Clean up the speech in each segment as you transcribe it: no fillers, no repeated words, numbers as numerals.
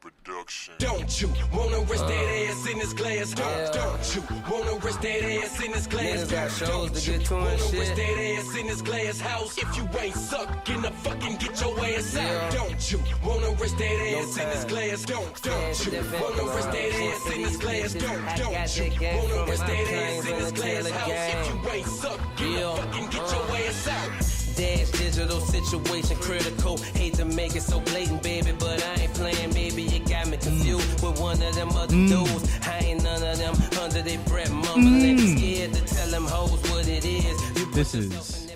production. Don't you wanna rest that ass in this glass? Don't you wanna rest that ass in this glass? Niggas got shows Don't to you get to and wanna shit. rest that ass in this glass house? If you ain't sucking, the fucking get your ass out. Don't you wanna rest that ass in this glass? Don't you wanna rest that ass in this glass? Don't you wanna rest that ass in this glass house? If you ain't sucking, the fucking get your ass out. Dash digital situation critical. Hate to make it so blatant, baby, but I ain't playing, baby. You got me confused with one of them other dudes. I ain't none of them under their breath mumbling. Scared to tell them hoes what it is. This is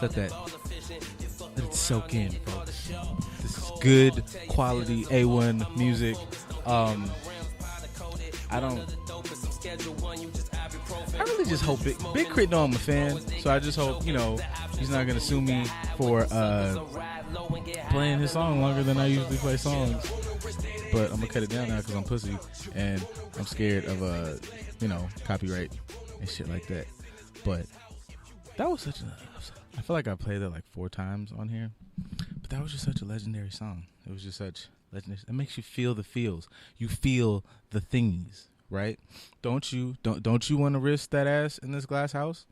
let it soak in, folks. This is good quality A1 music. I really just hope it. Big Crit know I'm a fan, so I just hope, he's not gonna sue me for playing his song longer than I usually play songs. But I'm gonna cut it down now because I'm pussy and I'm scared of copyright and shit like that. But that was I feel like I played that like 4 times on here, but that was just such a legendary song. It was just such legendary. It makes you feel the feels. You feel the thingies. Right? Don't you want to risk that ass in this glass house?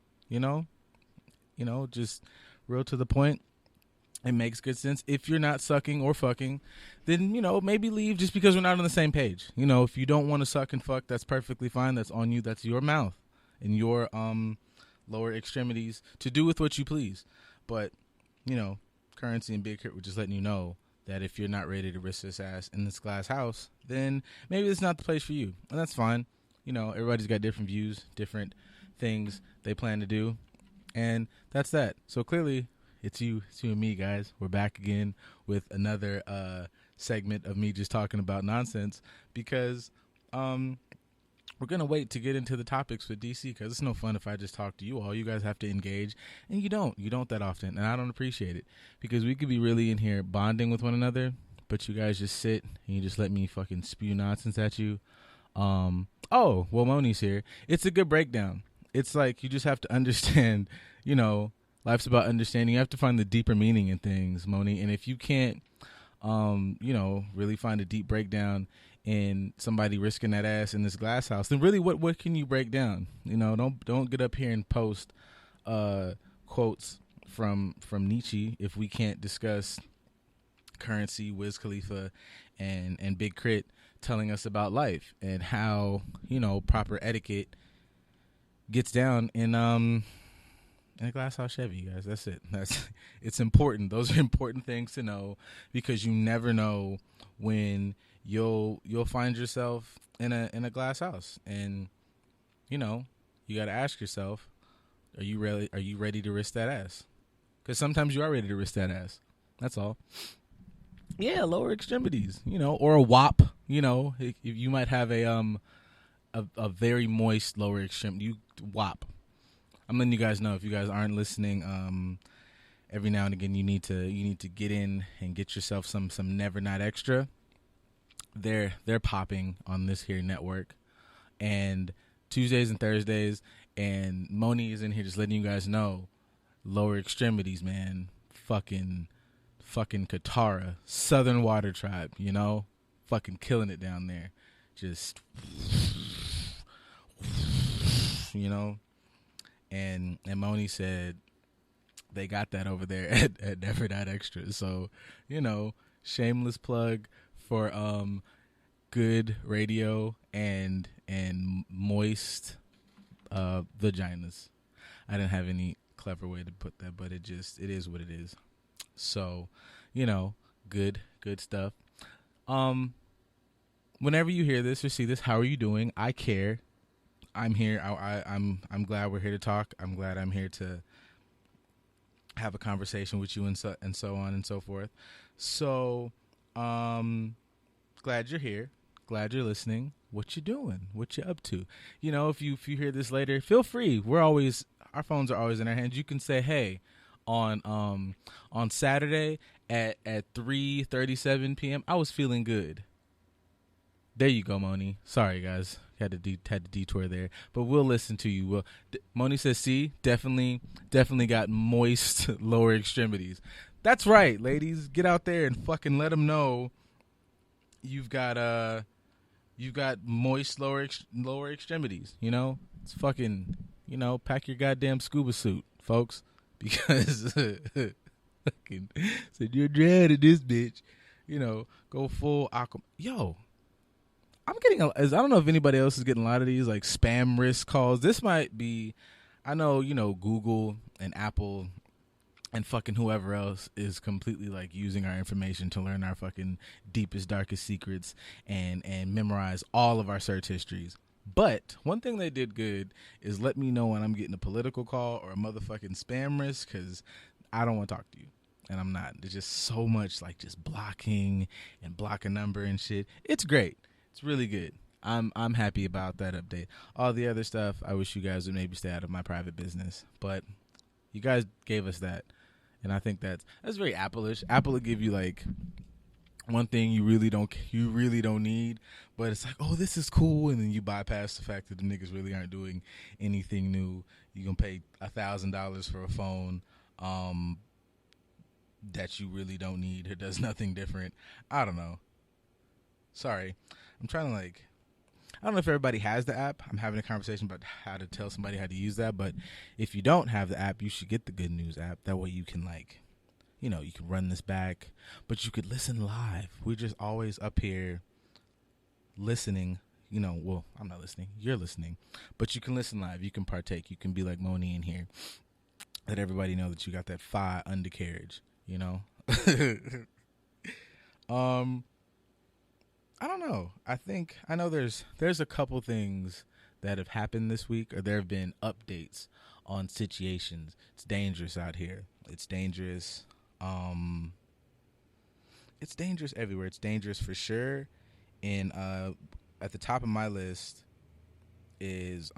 Just real to the point. It makes good sense. If you're not sucking or fucking, then maybe leave just because we're not on the same page. If you don't want to suck and fuck, that's perfectly fine. That's on you. That's your mouth and your lower extremities to do with what you please. But Currency and Big Crit were just letting you know that if you're not ready to risk this ass in this glass house, then maybe it's not the place for you. And that's fine. Everybody's got different views, different things they plan to do. And that's that. So clearly, it's you and me, guys. We're back again with another segment of me just talking about nonsense because we're going to wait to get into the topics with DC because it's no fun if I just talk to you all. You guys have to engage, and you don't that often, and I don't appreciate it because we could be really in here bonding with one another, but you guys just sit and you just let me fucking spew nonsense at you. Moni's here. It's a good breakdown. It's like you just have to understand, life's about understanding. You have to find the deeper meaning in things, Moni, and if you can't, really find a deep breakdown in somebody risking that ass in this glass house, then really what can you break down? Don't get up here and post quotes from Nietzsche if we can't discuss Currency, Wiz Khalifa, and Big Crit telling us about life and how proper etiquette gets down in a glass house Chevy, guys. That's it. It's important. Those are important things to know because you never know when you'll find yourself in a glass house, and you got to ask yourself, are you ready to risk that ass? Because sometimes you are ready to risk that ass. That's all. Yeah, lower extremities, or a WAP. You might have a very moist lower extremity. You WAP. I'm letting you guys know if you guys aren't listening. Every now and again, you need to get in and get yourself some Never Not Extra. They're popping on this here network, and Tuesdays and Thursdays, and Moni is in here just letting you guys know, lower extremities, man, fucking Katara, Southern Water Tribe, fucking killing it down there, just and Moni said they got that over there at Never Not Extra, so shameless plug for good radio and moist vaginas. I didn't have any clever way to put that, but it is what it is. So, good stuff. Whenever you hear this or see this, how are you doing? I care. I'm here. I'm glad we're here to talk. I'm glad I'm here to have a conversation with you and so on and so forth. So, glad you're here. Glad you're listening. What you doing? What you up to? If you hear this later, feel free. Our phones are always in our hands. You can say, hey, on Saturday at 3:37 p.m. I was feeling good. There you go, Moni. Sorry, guys. Had to detour there, but we'll listen to you. Moni says, "See, definitely got moist lower extremities." That's right, ladies. Get out there and fucking let them know you've got moist lower extremities. You know, it's fucking, you know, pack your goddamn scuba suit, folks, because fucking said you're drowning this bitch. You know, go full aqua. Yo, I'm getting. I don't know if anybody else is getting a lot of these like spam risk calls. This might be. I know, you know, Google and Apple and fucking whoever else is completely like using our information to learn our fucking deepest, darkest secrets and memorize all of our search histories. But one thing they did good is let me know when I'm getting a political call or a motherfucking spam risk, because I don't want to talk to you. And I'm not. There's just so much like just blocking and block a number and shit. It's great. It's really good. I'm happy about that update. All the other stuff, I wish you guys would maybe stay out of my private business. But you guys gave us that. And I think that's very Apple-ish. Apple will give you like one thing you really don't need, but it's like, oh, this is cool, and then you bypass the fact that the niggas really aren't doing anything new. You gonna pay $1,000 for a phone that you really don't need. It does nothing different. I don't know. Sorry, I'm trying to like. I don't know if everybody has the app. I'm having a conversation about how to tell somebody how to use that. But if you don't have the app, you should get the Good News app. That way you can like, you know, you can run this back, but you could listen live. We're just always up here listening. You know, well, I'm not listening. You're listening. But you can listen live. You can partake. You can be like Moni in here. Let everybody know that you got that fire undercarriage, you know? I don't know. I know there's a couple things that have happened this week, or there have been updates on situations. It's dangerous out here. It's dangerous. It's dangerous everywhere. It's dangerous for sure. And at the top of my list is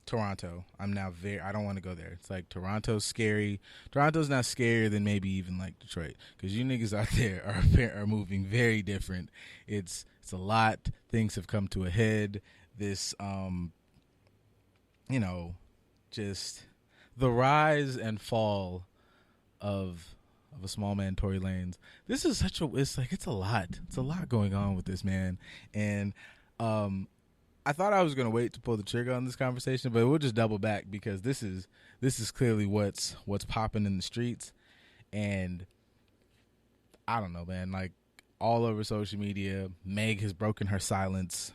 Toronto. I don't want to go there. It's like Toronto's scary. Toronto's not scarier than maybe even like Detroit, because you niggas out there are moving very different. It's a lot. Things have come to a head. This you know, just the rise and fall of a small man, Tory Lanez. This is it's a lot. It's a lot going on with this man. And I thought I was going to wait to pull the trigger on this conversation, but we'll just double back, because this is clearly what's popping in the streets. And I don't know, man, like all over social media, Meg has broken her silence.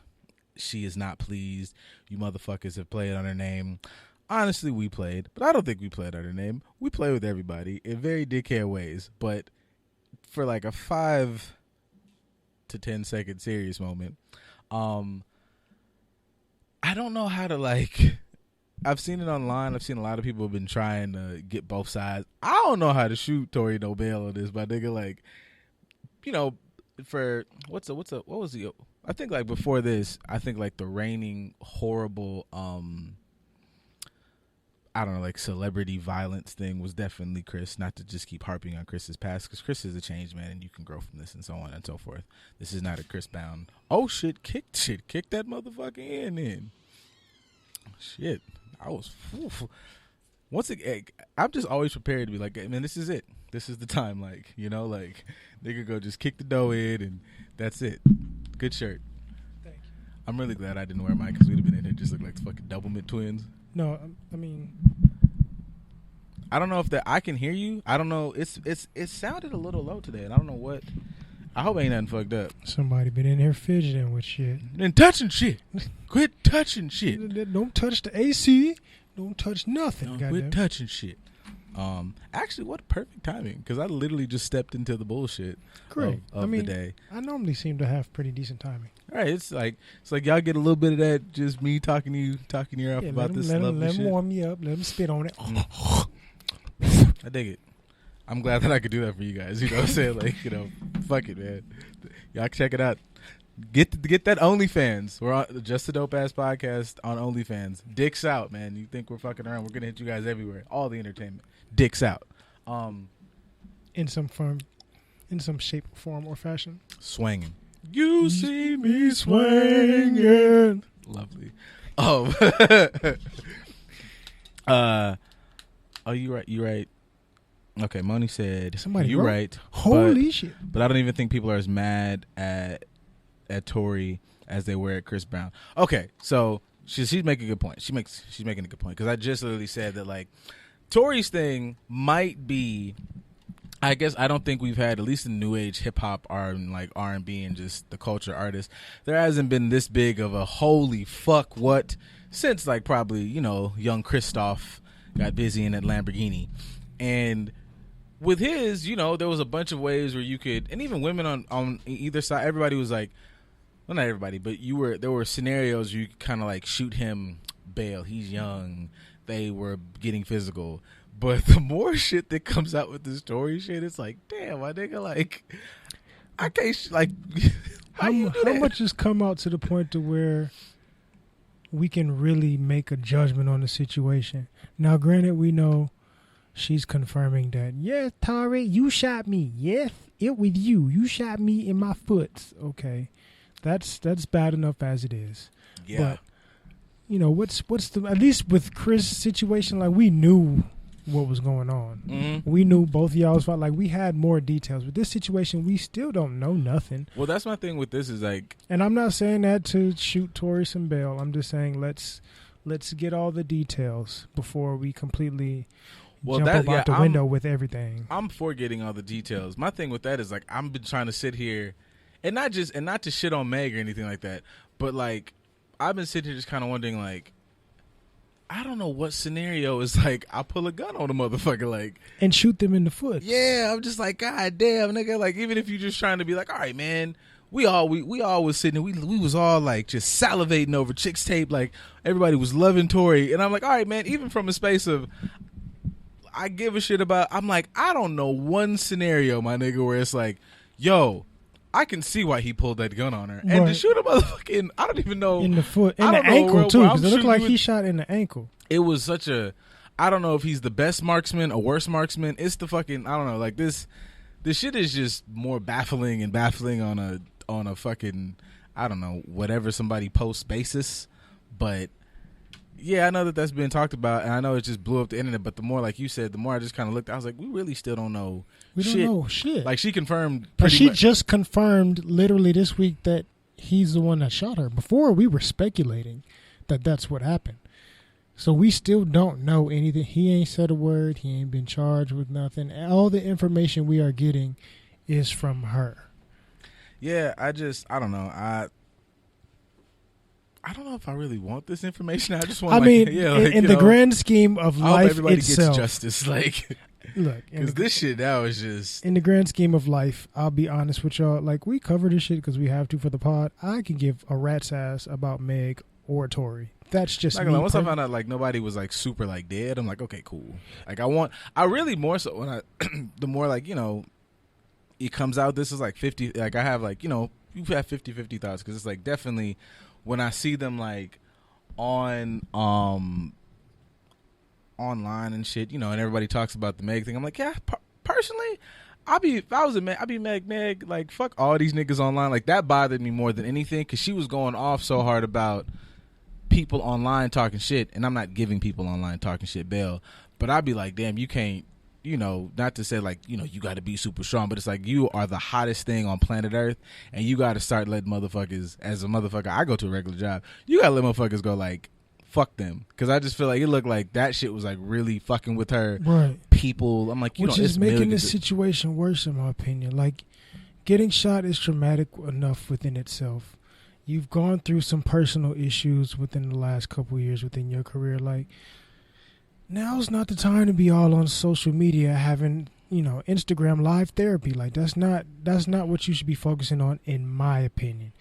She is not pleased. You motherfuckers have played on her name. Honestly, we played, but I don't think we played on her name. We play with everybody in very dickhead ways, but for like a 5 to 10 second serious moment, I don't know how to like. I've seen it online. I've seen a lot of people have been trying to get both sides. I don't know how to shoot Tory no bail on this, my nigga. Like, you know, for what was the? I think like before this, I think like the reigning horrible, I don't know, like celebrity violence thing was definitely Chris. Not to just keep harping on Chris's past, because Chris is a changed man and you can grow from this and so on and so forth. This is not a Chris bound. Oh shit, kick that motherfucker in. Shit, I was. Once again, I'm just always prepared to be like, man, this is it. This is the time, like, you know, like nigga go just kick the dough in and that's it. Good shirt. Thank you. I'm really glad I didn't wear mine, because we'd have been in here just looking like fucking Doublemint twins. No, I mean, I don't know if that I can hear you. I don't know. It sounded a little low today, and I don't know what. I hope ain't nothing fucked up. somebody been in here fidgeting with shit. And touching shit. Quit touching shit. Don't touch the AC. Don't touch nothing. Don't goddamn. quit touching shit. Actually, what perfect timing, because I literally just stepped into the bullshit Great. of the day. I normally seem to have pretty decent timing. All right, it's like y'all get a little bit of that, just me talking to you off about this lovely let shit. him warm you up. Let him spit on it. I dig it. I'm glad that I could do that for you guys. You know what I'm saying? Like, you know, fuck it, man. Y'all check it out. Get that OnlyFans. We're on JustADopeAssPodcast on OnlyFans. Dicks out, man. You think we're fucking around? We're gonna hit you guys everywhere. All the entertainment. Dicks out. In some shape, form, or fashion. Swinging. You see me swinging. Lovely. Oh. Oh, you right. Okay, Moni said, Somebody you're wrote? right. Holy shit. But I don't even think people are as mad at Tory as they were at Chris Brown. Okay, so she's making a good point. She's making a good point because I just literally said that like Tory's thing might be. I guess I don't think we've had, at least in new age hip hop or like R&B and just the culture artists, there hasn't been this big of a holy fuck what since like probably, you know, young Christoph got busy in that Lamborghini. And with his, you know, there was a bunch of ways where you could, and even women on either side, everybody was like, well, not everybody, but there were scenarios where you could kind of like shoot him bail. He's young. They were getting physical. But the more shit that comes out with the story shit, it's like, damn, my nigga, like, I can't, like, how much has come out to the point to where we can really make a judgment on the situation? Now, granted, we know she's confirming that, yes, Tory, you shot me. Yes, it with you. You shot me in my foot. Okay, that's bad enough as it is. Yeah. But, you know, what's the, at least with Chris' situation, like, we knew what was going on. Mm-hmm. We knew both of y'all's fault. Like, we had more details. With this situation, we still don't know nothing. Well, that's my thing with this is like, and I'm not saying that to shoot Tory some bail. I'm just saying let's get all the details before we completely jump up out the window with everything. I'm for getting all the details. My thing with that is like I've been trying to sit here and not to shit on Meg or anything like that, but like I've been sitting here just kind of wondering like, I don't know what scenario is like I pull a gun on a motherfucker like and shoot them in the foot. Yeah, I'm just like, God damn, nigga. Like even if you're just trying to be like, all right, man, we all was sitting there, we was all like just salivating over Chicks Tape, like everybody was loving Tory, and I'm like, all right, man. Even from a space of I give a shit about, I'm like, I don't know one scenario, my nigga, where it's like, yo, I can see why he pulled that gun on her. And to shoot a motherfucking, I don't even know. In the foot. In the ankle, too. Because it looked like he shot in the ankle. It was such a, I don't know if he's the best marksman or worst marksman. It's the fucking, I don't know. Like this shit is just more baffling on a fucking, I don't know, whatever somebody posts basis. But yeah, I know that's been talked about, and I know it just blew up the internet. But the more, like you said, the more I just kind of looked, I was like, we really still don't know. We don't know shit. Like she confirmed. She just confirmed literally this week that he's the one that shot her. Before we were speculating that that's what happened. So we still don't know anything. He ain't said a word. He ain't been charged with nothing. All the information we are getting is from her. Yeah, I don't know. I don't know if I really want this information. I just want. In the grand scheme of life, I hope everybody itself, gets justice. Like, look, because this shit now is just. In the grand scheme of life, I'll be honest with y'all. Like, we cover this shit because we have to for the pod. I can give a rat's ass about Meg or Tory. That's just me. Once I found out like nobody was like super like dead, I'm like, okay, cool. Like I really more so when the more like, you know, it comes out. This is like 50. Like I have like, you know, you have 50-50 thoughts because it's like definitely. When I see them like on online and shit, you know, and everybody talks about the Meg thing, I'm like, yeah, personally, if I was a Meg, I'd be Meg, like fuck all these niggas online. Like that bothered me more than anything because she was going off so hard about people online talking shit, and I'm not giving people online talking shit bail, but I'd be like, damn, you can't. You know, not to say like, you know, you got to be super strong, but it's like you are the hottest thing on planet Earth, and you got to start letting motherfuckers, as a motherfucker, I go to a regular job, you got to let motherfuckers go like, fuck them. Because I just feel like it looked like that shit was like really fucking with her. Right. People, I'm like, which is making this situation worse in my opinion. Like, getting shot is traumatic enough within itself. You've gone through some personal issues within the last couple of years within your career. Like, now's not the time to be all on social media having, you know, Instagram live therapy. Like that's not what you should be focusing on, in my opinion.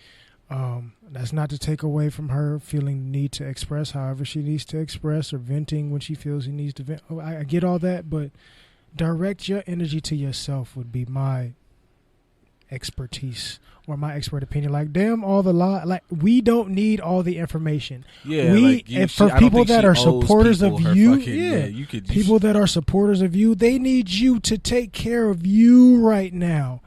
That's not to take away from her feeling the need to express however she needs to express, or venting when she feels she needs to vent. I get all that, but direct your energy to yourself would be my expertise or my expert opinion. Like, damn, all the like we don't need all the information. Yeah, and for people that are supporters of you, people that are supporters of you, they need you to take care of you right now.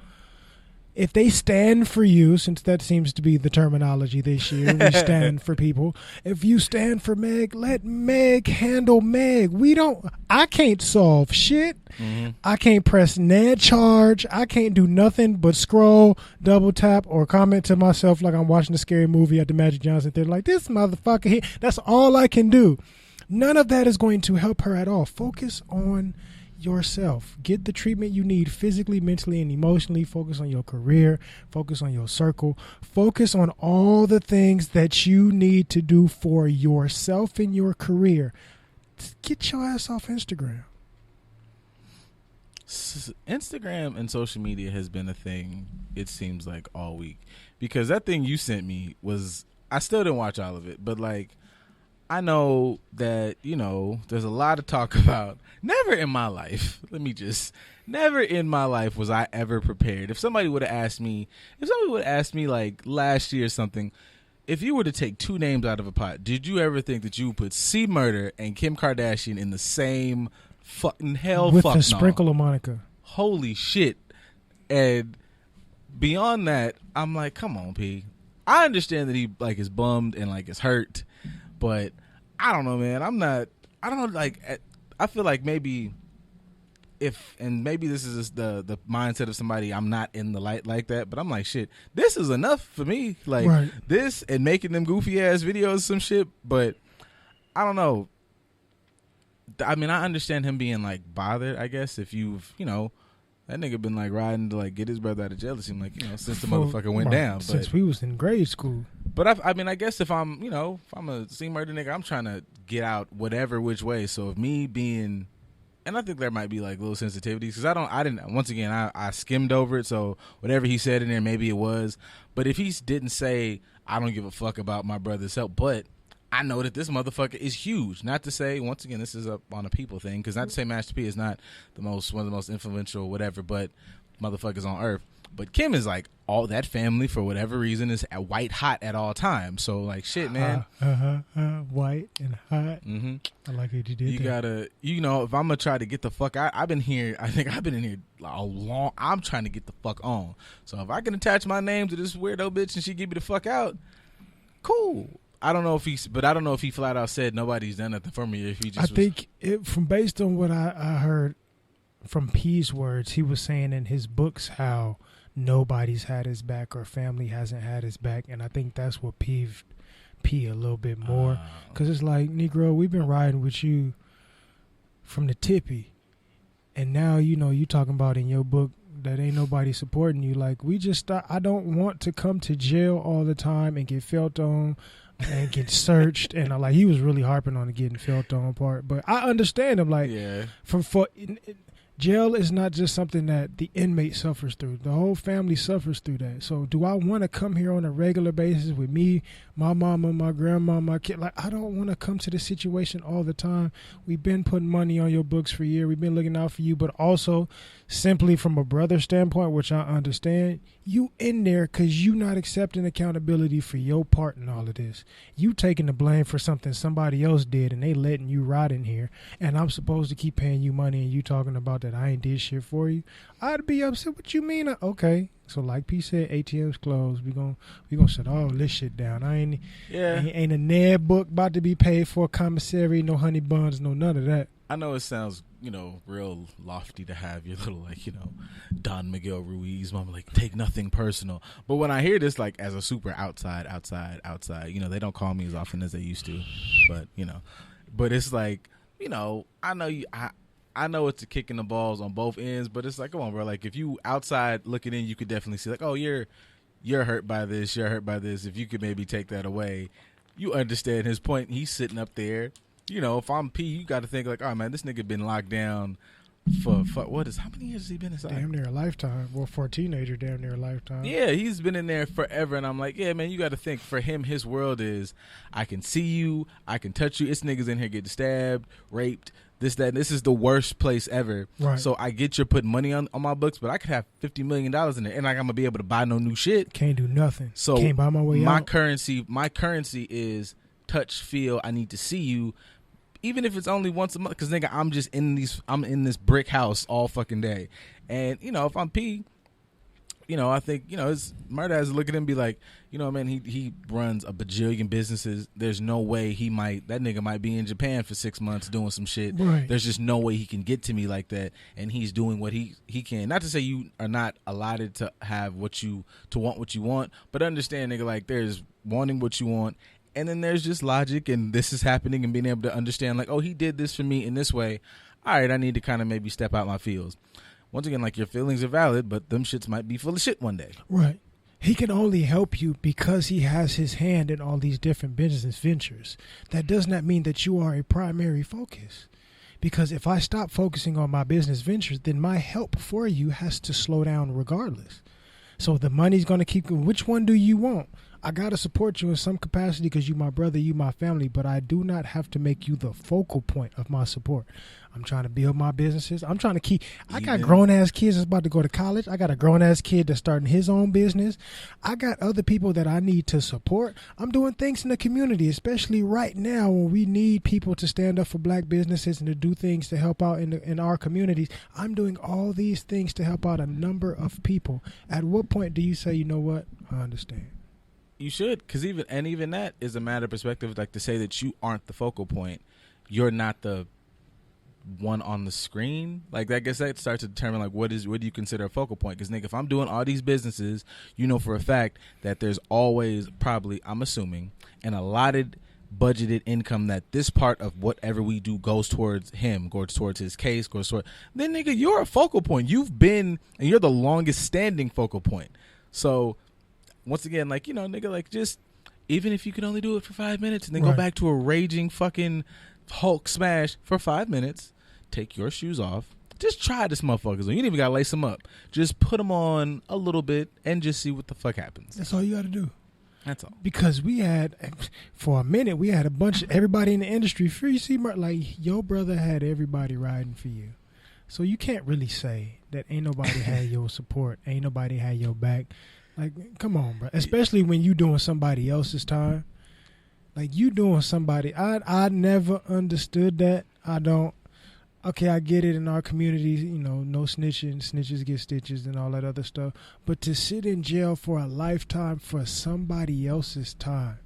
if they stand for you, since that seems to be the terminology this year, we stand for people. If you stand for Meg, let Meg handle Meg. I can't solve shit. Mm-hmm. I can't press Ned charge. I can't do nothing but scroll, double tap, or comment to myself like I'm watching a scary movie at the Magic Johnson Theater. Like, this motherfucker here. That's all I can do. None of that is going to help her at all. Focus on yourself. Get the treatment you need physically, mentally, and emotionally. Focus on your career. Focus on your circle. Focus on all the things that you need to do for yourself and your career. Get your ass off Instagram. Instagram and social media has been a thing, it seems like, all week. Because that thing you sent me was, I still didn't watch all of it, but like, I know that, you know, there's a lot of talk about, never in my life was I ever prepared. If somebody would have asked me like last year or something, if you were to take two names out of a pot, did you ever think that you would put C Murder and Kim Kardashian in the same fucking hell? With fuck a no. sprinkle of Monica. Holy shit. And beyond that, I'm like, come on, P. I understand that he like is bummed and like is hurt, but I don't know, man. I don't know, like, I feel like maybe maybe this is just the mindset of somebody, I'm not in the light like that, but I'm like, shit, this is enough for me. Like, right. This and making them goofy ass videos, some shit, but I don't know. I mean, I understand him being like bothered, I guess, if you've, you know, that nigga been like riding to like get his brother out of jail, it seemed like, you know, since the motherfucker went down. Since we was in grade school. But I mean, I guess if I'm, you know, if I'm a C Murder nigga, I'm trying to get out whatever which way. So if me being, and I think there might be like little sensitivities, because I skimmed over it. So whatever he said in there, maybe it was. But if he didn't say, I don't give a fuck about my brother's help, but I know that this motherfucker is huge. Not to say, once again, this is up on a people thing, because not to say Master P is not one of the most influential whatever, but motherfuckers on earth. But Kim is like, all that family for whatever reason is white hot at all times. So like, shit, man. White and hot. Mm-hmm. I like what you did. You gotta, you know, if I'm gonna try to get the fuck out, I've been in here a long. I'm trying to get the fuck on. So if I can attach my name to this weirdo bitch and she give me the fuck out, cool. I don't know if he flat out said nobody's done nothing for me. If he just, from based on what I heard from P's words, he was saying in his books how nobody's had his back or family hasn't had his back, and I think that's what peeved P a little bit more, because it's like, Negro, we've been riding with you from the tippy, and now, you know, you talking about in your book that ain't nobody supporting you. Like, I don't want to come to jail all the time and get felt on and get searched, and he was really harping on the getting felt on part, but I understand him. Like, yeah. Jail is not just something that the inmate suffers through. The whole family suffers through that. So do I want to come here on a regular basis with me, my mama, my grandma, my kid? Like, I don't want to come to this situation all the time. We've been putting money on your books for years. We've been looking out for you, but also simply from a brother standpoint, which I understand, you in there because you not accepting accountability for your part in all of this. You taking the blame for something somebody else did, and they letting you rot in here, and I'm supposed to keep paying you money, and you talking about that I ain't did shit for you. I'd be upset. What you mean? Okay, so like P said, ATM's closed. We gonna shut all this shit down. Ain't a Ned book about to be paid for, commissary, no honey buns, no none of that. I know it sounds, you know, real lofty to have your little, like, you know, Don Miguel Ruiz mama, like, take nothing personal. But when I hear this, like, as a super outside, you know, they don't call me as often as they used to, but, you know, but it's like, you know, I know it's a kick in the balls on both ends, but it's like, come on, bro. Like, if you outside looking in, you could definitely see, like, oh, you're hurt by this. You're hurt by this. If you could maybe take that away, you understand his point. He's sitting up there. You know, if I'm P, you got to think like, oh, man, this nigga been locked down for how many years has he been inside? Damn near a lifetime. Well, for a teenager, damn near a lifetime. Yeah, he's been in there forever, and I'm like, yeah, man, you got to think, for him, his world is, I can see you, I can touch you. It's niggas in here getting stabbed, raped, this, that, and this is the worst place ever. Right. So I get you're putting money on my books, but I could have $50 million in there, and like, I'm gonna be able to buy no new shit. Can't do nothing. So can't buy my way out. My currency is touch, feel. I need to see you, even if it's only once a month. Because nigga, I'm in this brick house all fucking day, and you know, if I'm P, you know, I think, you know, his murder has to look at him and be like, you know, man, he runs a bajillion businesses. There's no way that nigga might be in Japan for 6 months doing some shit. Right. There's just no way he can get to me like that. And he's doing what he can. Not to say you are not allotted to have to want what you want, but understand, nigga, like there's wanting what you want. And then there's just logic, and this is happening, and being able to understand, like, oh, he did this for me in this way. All right, I need to kind of maybe step out my feels. Once again, like, your feelings are valid, but them shits might be full of shit one day. Right. He can only help you because he has his hand in all these different business ventures. That does not mean that you are a primary focus. Because if I stop focusing on my business ventures, then my help for you has to slow down regardless. So the money's going to keep going. Which one do you want? I got to support you in some capacity because you my brother, you my family, but I do not have to make you the focal point of my support. I'm trying to build my businesses. I'm trying to keep, I got grown-ass kids that's about to go to college. I got a grown-ass kid that's starting his own business. I got other people that I need to support. I'm doing things in the community, especially right now when we need people to stand up for black businesses and to do things to help out in our communities. I'm doing all these things to help out a number of people. At what point do you say, you know what, I understand? You should, because even that is a matter of perspective. Like, to say that you aren't the focal point, you're not the one on the screen. Like, I guess that starts to determine, like, what do you consider a focal point? Because, nigga, if I'm doing all these businesses, you know for a fact that there's always probably, I'm assuming, an allotted budgeted income that this part of whatever we do goes towards him, goes towards his case, then, nigga, you're a focal point. You've been, and you're the longest standing focal point. So once again, like, you know, nigga, like, just, even if you can only do it for 5 minutes and then go back to a raging fucking Hulk smash for 5 minutes, take your shoes off, just try this motherfuckers. You ain't even gotta lace them up. Just put them on a little bit and just see what the fuck happens. That's all you gotta do. That's all. Because we had, for a minute, we had a bunch of everybody in the industry. You see, like, your brother had everybody riding for you. So you can't really say that ain't nobody had your support, ain't nobody had your back. Like, come on, bro. Especially when you doing somebody else's time. Like, you doing somebody. I never understood that. I don't. Okay, I get it in our communities, you know, no snitching, snitches get stitches and all that other stuff. But to sit in jail for a lifetime for somebody else's time,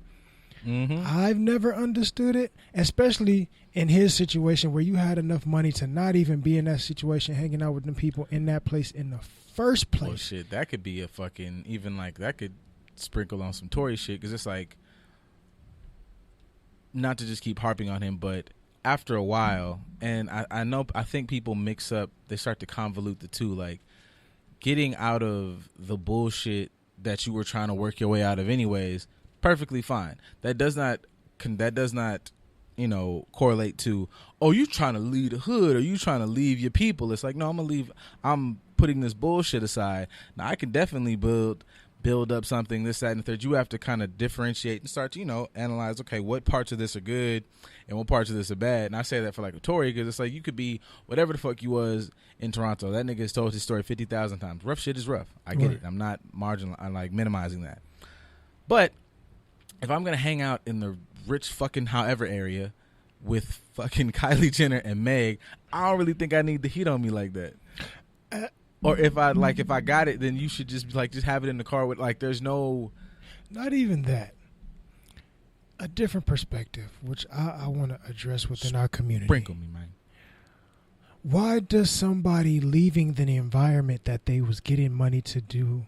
I've never understood it, especially in his situation where you had enough money to not even be in that situation, hanging out with them people in that place in the first place. Well, shit, that could be a fucking, even like, that could sprinkle on some Tory shit, because it's like, not to just keep harping on him, but after a while, and I think people mix up, they start to convolute the two, like, getting out of the bullshit that you were trying to work your way out of anyways, perfectly fine. That does not, you know, correlate to, oh, you trying to leave the hood, or you trying to leave your people. It's like, no, I'm putting this bullshit aside. Now, I can definitely build up something, this, that, and the third. You have to kind of differentiate and start to, you know, analyze, okay, what parts of this are good and what parts of this are bad. And I say that for, like, a Tory, because it's like, you could be whatever the fuck you was in Toronto. That nigga has told his story 50,000 times. Rough shit is rough. I get it. I'm not I'm like minimizing that. But if I'm going to hang out in the rich fucking however area with fucking Kylie Jenner and Meg, I don't really think I need the heat on me like that. Or if I got it, then you should just like, just have it in the car with, like, there's no, not even that. A different perspective, which I want to address within our community. Sprinkle me, man. Why does somebody leaving the environment that they was getting money to do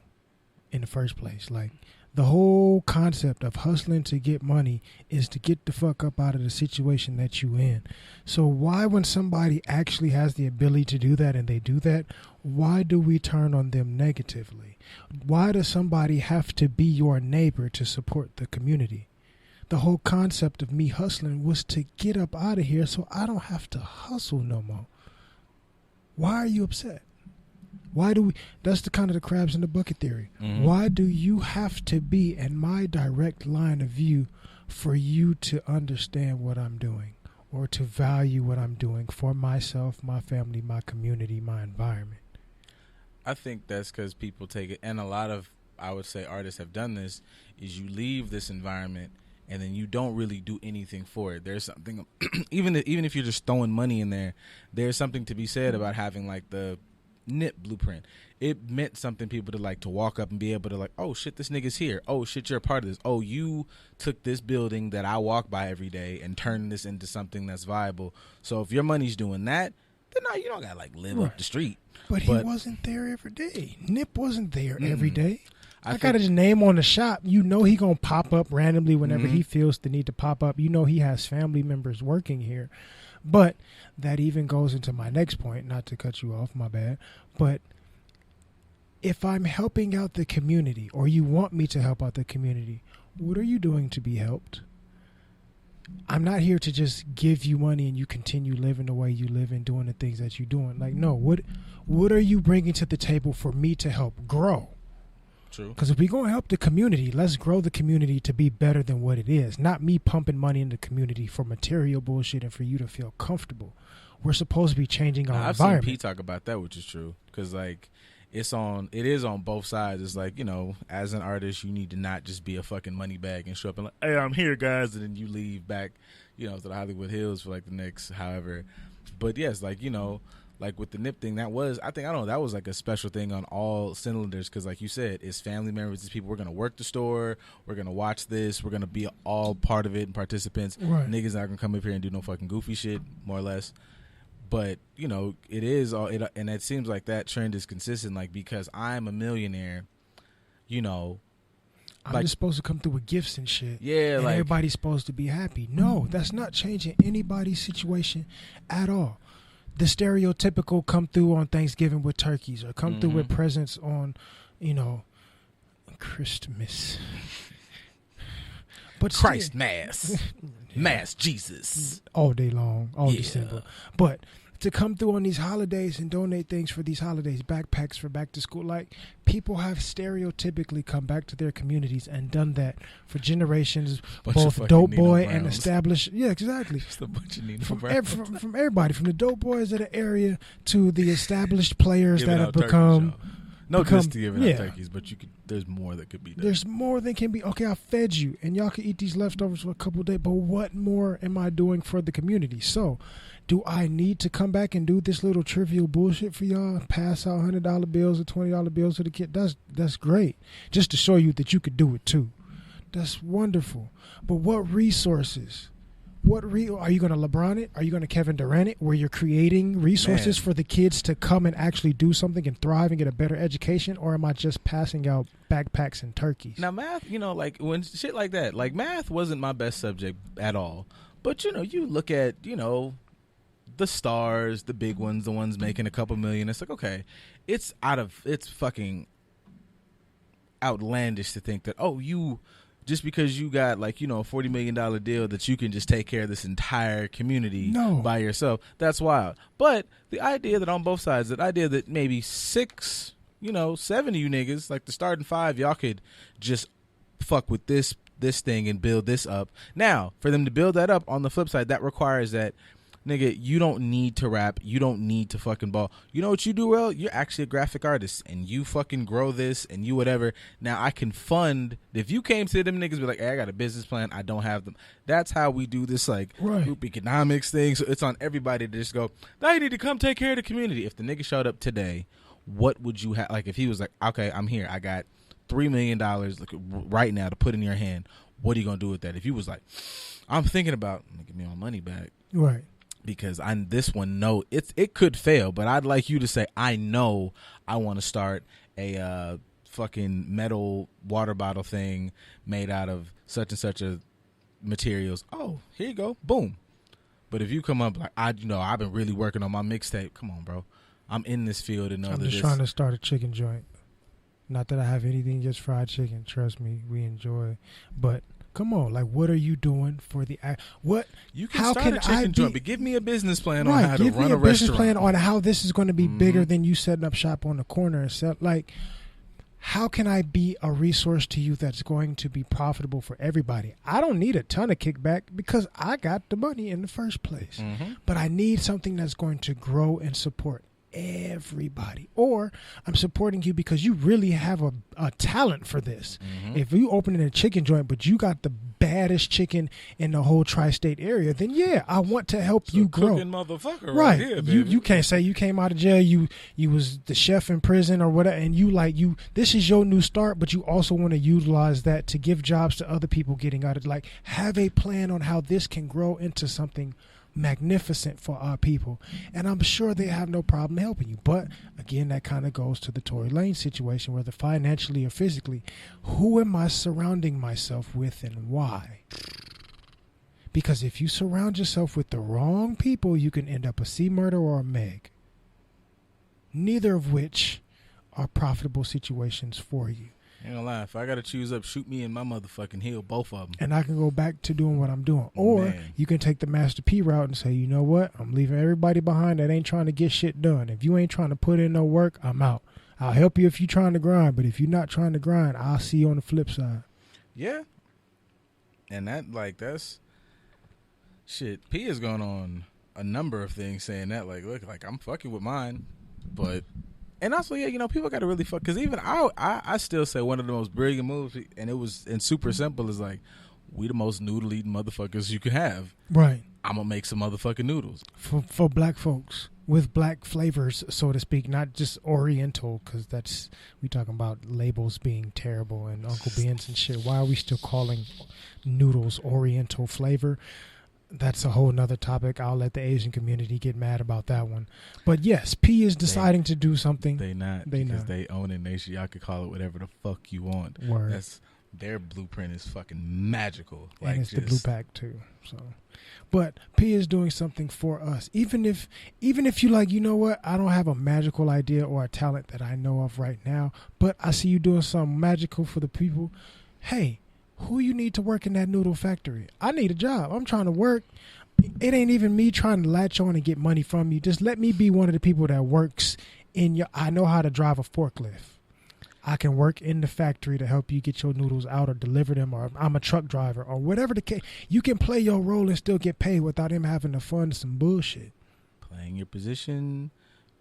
in the first place, like, the whole concept of hustling to get money is to get the fuck up out of the situation that you in. So why, when somebody actually has the ability to do that and they do that, why do we turn on them negatively? Why does somebody have to be your neighbor to support the community? The whole concept of me hustling was to get up out of here so I don't have to hustle no more. Why are you upset? Why do we, that's the kind of the crabs in the bucket theory. Mm-hmm. Why do you have to be in my direct line of view for you to understand what I'm doing or to value what I'm doing for myself, my family, my community, my environment? I think that's because people take it, and a lot of, I would say, artists have done this, is you leave this environment and then you don't really do anything for it. There's something, even if you're just throwing money in there, there's something to be said about having, like, the NIP blueprint. It meant something people to like to walk up and be able to like, oh shit, this nigga's here. Oh shit, you're a part of this. Oh, you took this building that I walk by every day and turned this into something that's viable. So if your money's doing that, then no, you don't gotta like live up the street. But he wasn't there every day. Nip wasn't there every day. I got his name on the shop. You know he gonna pop up randomly whenever he feels the need to pop up. You know he has family members working here. But that even goes into my next point, not to cut you off, my bad. But if I'm helping out the community, or you want me to help out the community, what are you doing to be helped? I'm not here to just give you money and you continue living the way you live and doing the things that you're doing. Like, no, what are you bringing to the table for me to help grow? True. Because if we're going to help the community, let's grow the community to be better than what it is. Not me pumping money in the community for material bullshit and for you to feel comfortable. We're supposed to be changing our environment. I've seen Pete talk about that, which is true. Because, like, it is on both sides. It's like, you know, as an artist, you need to not just be a fucking money bag and show up and like, hey, I'm here, guys, and then you leave back, you know, to the Hollywood Hills for like the next however. But yes, like, you know, like with the NIP thing, that was like a special thing on all cylinders because, like you said, it's family members, it's people. We're gonna work the store, we're gonna watch this, we're gonna be all part of it and participants. Right. Niggas not gonna come up here and do no fucking goofy shit, more or less. But, you know, it is all it, and it seems like that trend is consistent. Like, because I'm a millionaire, you know, I'm like, just supposed to come through with gifts and shit. Yeah, and like everybody's supposed to be happy. No, that's not changing anybody's situation at all. The stereotypical come through on Thanksgiving with turkeys or come through with presents on, you know, Christmas. But Christ Mass. Mass Jesus. All day long, all December. But to come through on these holidays and donate things for these holidays, backpacks for back to school, like people have stereotypically come back to their communities and done that for generations, both dope boy and established. Yeah, exactly. Just a bunch of Nino from everybody, from the dope boys of the area to the established players that have become. No diss to giving out turkeys, but there's more that could be done. There's more that can be. Okay, I fed you, and y'all can eat these leftovers for a couple of days, but what more am I doing for the community? So, do I need to come back and do this little trivial bullshit for y'all? Pass out $100 bills or $20 bills to the kid? That's great. Just to show you that you could do it too. That's wonderful. But what resources? Are you going to LeBron it? Are you going to Kevin Durant it, where you're creating resources for the kids to come and actually do something and thrive and get a better education? Or am I just passing out backpacks and turkeys? Now, math, you know, like when shit like that, like math wasn't my best subject at all. But, you know, you look at, you know, the stars, the big ones, the ones making a couple million. It's like, okay, it's fucking outlandish to think that, just because you got, like, you know, a $40 million deal that you can just take care of this entire community by yourself. That's wild. But the idea that on both sides, that maybe 7 of you niggas, like the starting 5, y'all could just fuck with this thing and build this up. Now, for them to build that up, on the flip side, that requires that, nigga, you don't need to rap. You don't need to fucking ball. You know what you do well? You're actually a graphic artist, and you fucking grow this, and you whatever. Now, I can fund. If you came to them niggas be like, hey, I got a business plan. I don't have them. That's how we do this, like, group economics thing. So it's on everybody to just go, now you need to come take care of the community. If the nigga showed up today, what would you have? Like, if he was like, okay, I'm here. I got $3 million right now to put in your hand. What are you going to do with that? If you was like, I'm thinking about, give me my money back. Right. Because it could fail, but I'd like you to say, I know I want to start a fucking metal water bottle thing made out of such and such a materials. Oh, here you go, boom. But if you come up like, I've been really working on my mixtape. Come on, bro. I'm in this field and know I'm just trying to start a chicken joint. Not that I have anything against fried chicken. Trust me, we enjoy. But come on, like, what are you doing for the what? You can start a chicken joint, but give me a business plan on how to run a restaurant. Give me a business plan on how this is going to be bigger than you setting up shop on the corner and sell. Like, how can I be a resource to you that's going to be profitable for everybody? I don't need a ton of kickback because I got the money in the first place. But I need something that's going to grow and support everybody. Or I'm supporting you because you really have a talent for this. If you open a chicken joint but you got the baddest chicken in the whole tri-state area, then yeah, I want to help you grow. Cooking motherfucker right here, baby. You can't say you came out of jail, you was the chef in prison or whatever, and this is your new start, but you also want to utilize that to give jobs to other people getting out of, like, have a plan on how this can grow into something magnificent for our people, and I'm sure they have no problem helping you. But again, that kind of goes to the Tory Lanez situation, whether financially or physically, who am I surrounding myself with and why? Because if you surround yourself with the wrong people, you can end up a C Murder or a Meg, neither of which are profitable situations for you. Ain't gonna lie, if I gotta choose up, shoot me in my motherfucking heel, both of them. And I can go back to doing what I'm doing. Or you can take the Master P route and say, you know what? I'm leaving everybody behind that ain't trying to get shit done. If you ain't trying to put in no work, I'm out. I'll help you if you're trying to grind, but if you're not trying to grind, I'll see you on the flip side. Yeah. And that's shit. P is going on a number of things saying that, like, look, like, I'm fucking with mine, but... And also, yeah, you know, people got to really fuck, because even I still say one of the most brilliant moves, and super simple, is like, we the most noodle eating motherfuckers you can have. Right. I'm gonna make some motherfucking noodles for black folks with black flavors, so to speak, not just Oriental, because we talking about labels being terrible and Uncle Ben's and shit. Why are we still calling noodles Oriental flavor? That's a whole nother topic. I'll let the Asian community get mad about that one. But yes, P is deciding to do something. They own it. Y'all could call it whatever the fuck you want. Word. That's their blueprint is fucking magical. And it's the blue pack too. So, but P is doing something for us. Even if you like, you know what? I don't have a magical idea or a talent that I know of right now, but I see you doing something magical for the people. Hey, who you need to work in that noodle factory? I need a job. I'm trying to work. It ain't even me trying to latch on and get money from you. Just let me be one of the people that works in your... I know how to drive a forklift. I can work in the factory to help you get your noodles out or deliver them, or I'm a truck driver or whatever the case. You can play your role and still get paid without him having to fund some bullshit. Playing your position,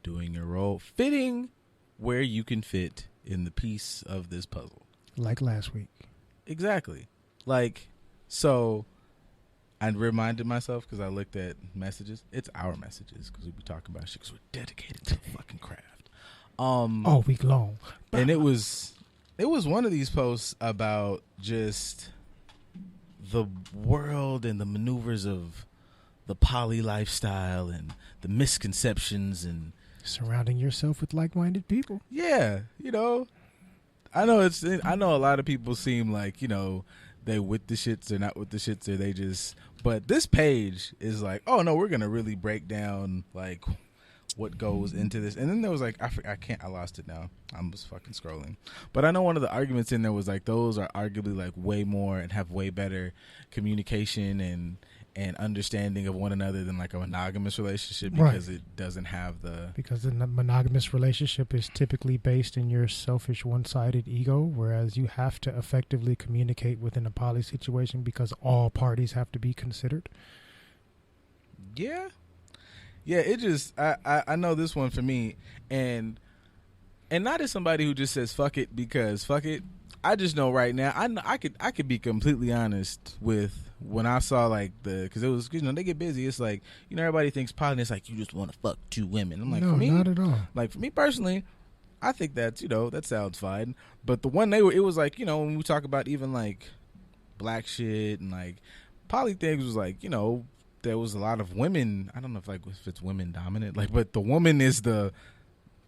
doing your role, fitting where you can fit in the piece of this puzzle. Like last week. Exactly. Like, so I reminded myself, because I looked at messages. It's our messages, because we be talking about shit, because we're dedicated to the fucking craft. All week long. And it was one of these posts about just the world and the maneuvers of the poly lifestyle and the misconceptions and surrounding yourself with like-minded people. Yeah, you know. I know a lot of people seem like, you know, they with the shits, they're not with the shits, or they just, but this page is like, oh no, we're going to really break down like what goes into this. And then there was like, I lost it now. I'm just fucking scrolling. But I know one of the arguments in there was like, those are arguably like way more and have way better communication and understanding of one another than like a monogamous relationship, because it doesn't have because the monogamous relationship is typically based in your selfish one-sided ego, whereas you have to effectively communicate within a poly situation because all parties have to be considered. Yeah, it just I know this one for me, and not as somebody who just says fuck it because fuck it. I just know right now, I could be completely honest with when I saw like because it was, you know, they get busy. It's like, you know, everybody thinks poly, it's like you just want to fuck two women. I'm like, no, for me, not at all. Like for me personally, I think that's, you know, that sounds fine. But the one it was like, you know, when we talk about even like black shit and like poly things, was like, you know, there was a lot of women. I don't know if it's women dominant, like, but the woman is the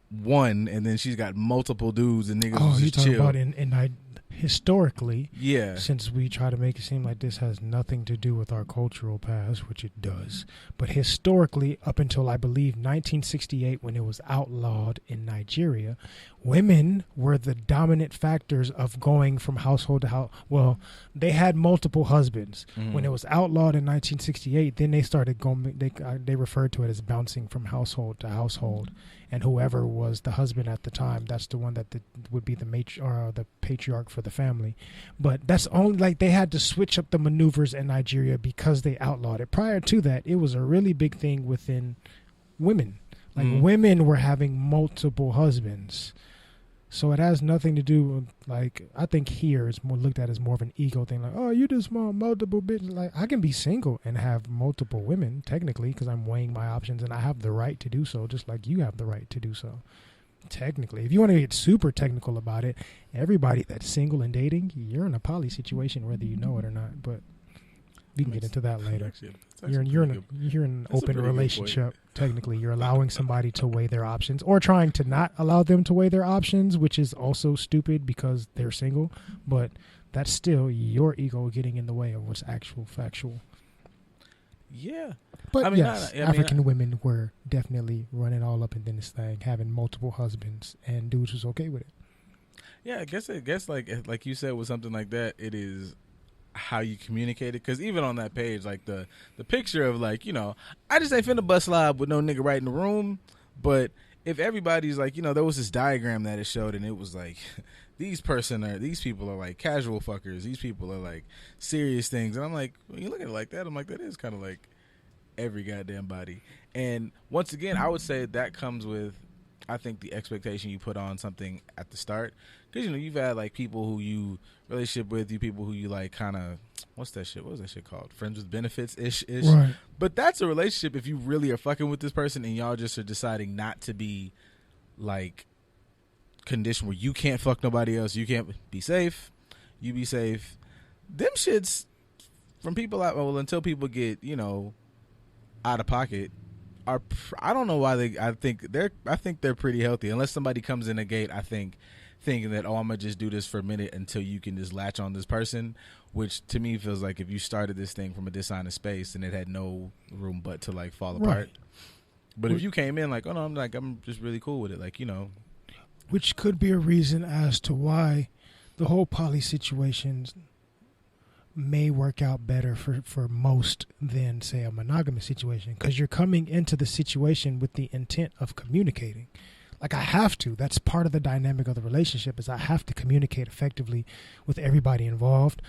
one, and then she's got multiple dudes and niggas. Oh, you talking about in historically, yeah. Since we try to make it seem like this has nothing to do with our cultural past, which it does, but historically, up until I believe 1968, when it was outlawed in Nigeria, women were the dominant factors of going from household to house. Well, they had multiple husbands. Mm-hmm. When it was outlawed in 1968, then they started going. They referred to it as bouncing from household to household. And whoever was the husband at the time, that's the one that would be the patriarch for the family. But that's only like they had to switch up the maneuvers in Nigeria because they outlawed it. Prior to that, it was a really big thing within women. Like women were having multiple husbands. So it has nothing to do with, like, I think here it's more looked at as more of an ego thing. Like, oh, you just want multiple bitches. Like, I can be single and have multiple women, technically, because I'm weighing my options and I have the right to do so, just like you have the right to do so. Technically, if you want to get super technical about it, everybody that's single and dating, you're in a poly situation, whether you know it or not. But we can get into that later. You're in an open relationship. Technically, you're allowing somebody to weigh their options, or trying to not allow them to weigh their options, which is also stupid because they're single. But that's still your ego getting in the way of what's actual factual. Yeah. But African women were definitely running all up in this thing, having multiple husbands, and dudes was okay with it. Yeah, I guess like you said, with something like that, it is how you communicate it. Because even on that page, like the picture of, like, you know, I just ain't finna bust live with no nigga right in the room. But if everybody's like, you know, there was this diagram that it showed, and it was like, these people are like casual fuckers. These people are like serious things. And I'm like, when you look at it like that, I'm like, that is kind of like every goddamn body. And once again, I would say that comes with, I think, the expectation you put on something at the start. Because, you know, you've had like people who you relationship with, you people who you like kind of, what was that shit called? Friends with benefits ish. Right. But that's a relationship if you really are fucking with this person and y'all just are deciding not to be like conditioned where you can't fuck nobody else. You can't be safe. You be safe. Them shits from people out, well, until people get, you know, out of pocket, are, I don't know why I think they're pretty healthy, unless somebody comes in the gate, I think, thinking that, oh, I'm gonna just do this for a minute until you can just latch on this person, which to me feels like if you started this thing from a dishonest space and it had no room but to like fall apart. But if you came in like, oh no, I'm just really cool with it, like, you know, which could be a reason as to why the whole poly situations may work out better for most than, say, a monogamous situation, because you're coming into the situation with the intent of communicating. Like, I have to. That's part of the dynamic of the relationship, is I have to communicate effectively with everybody involved.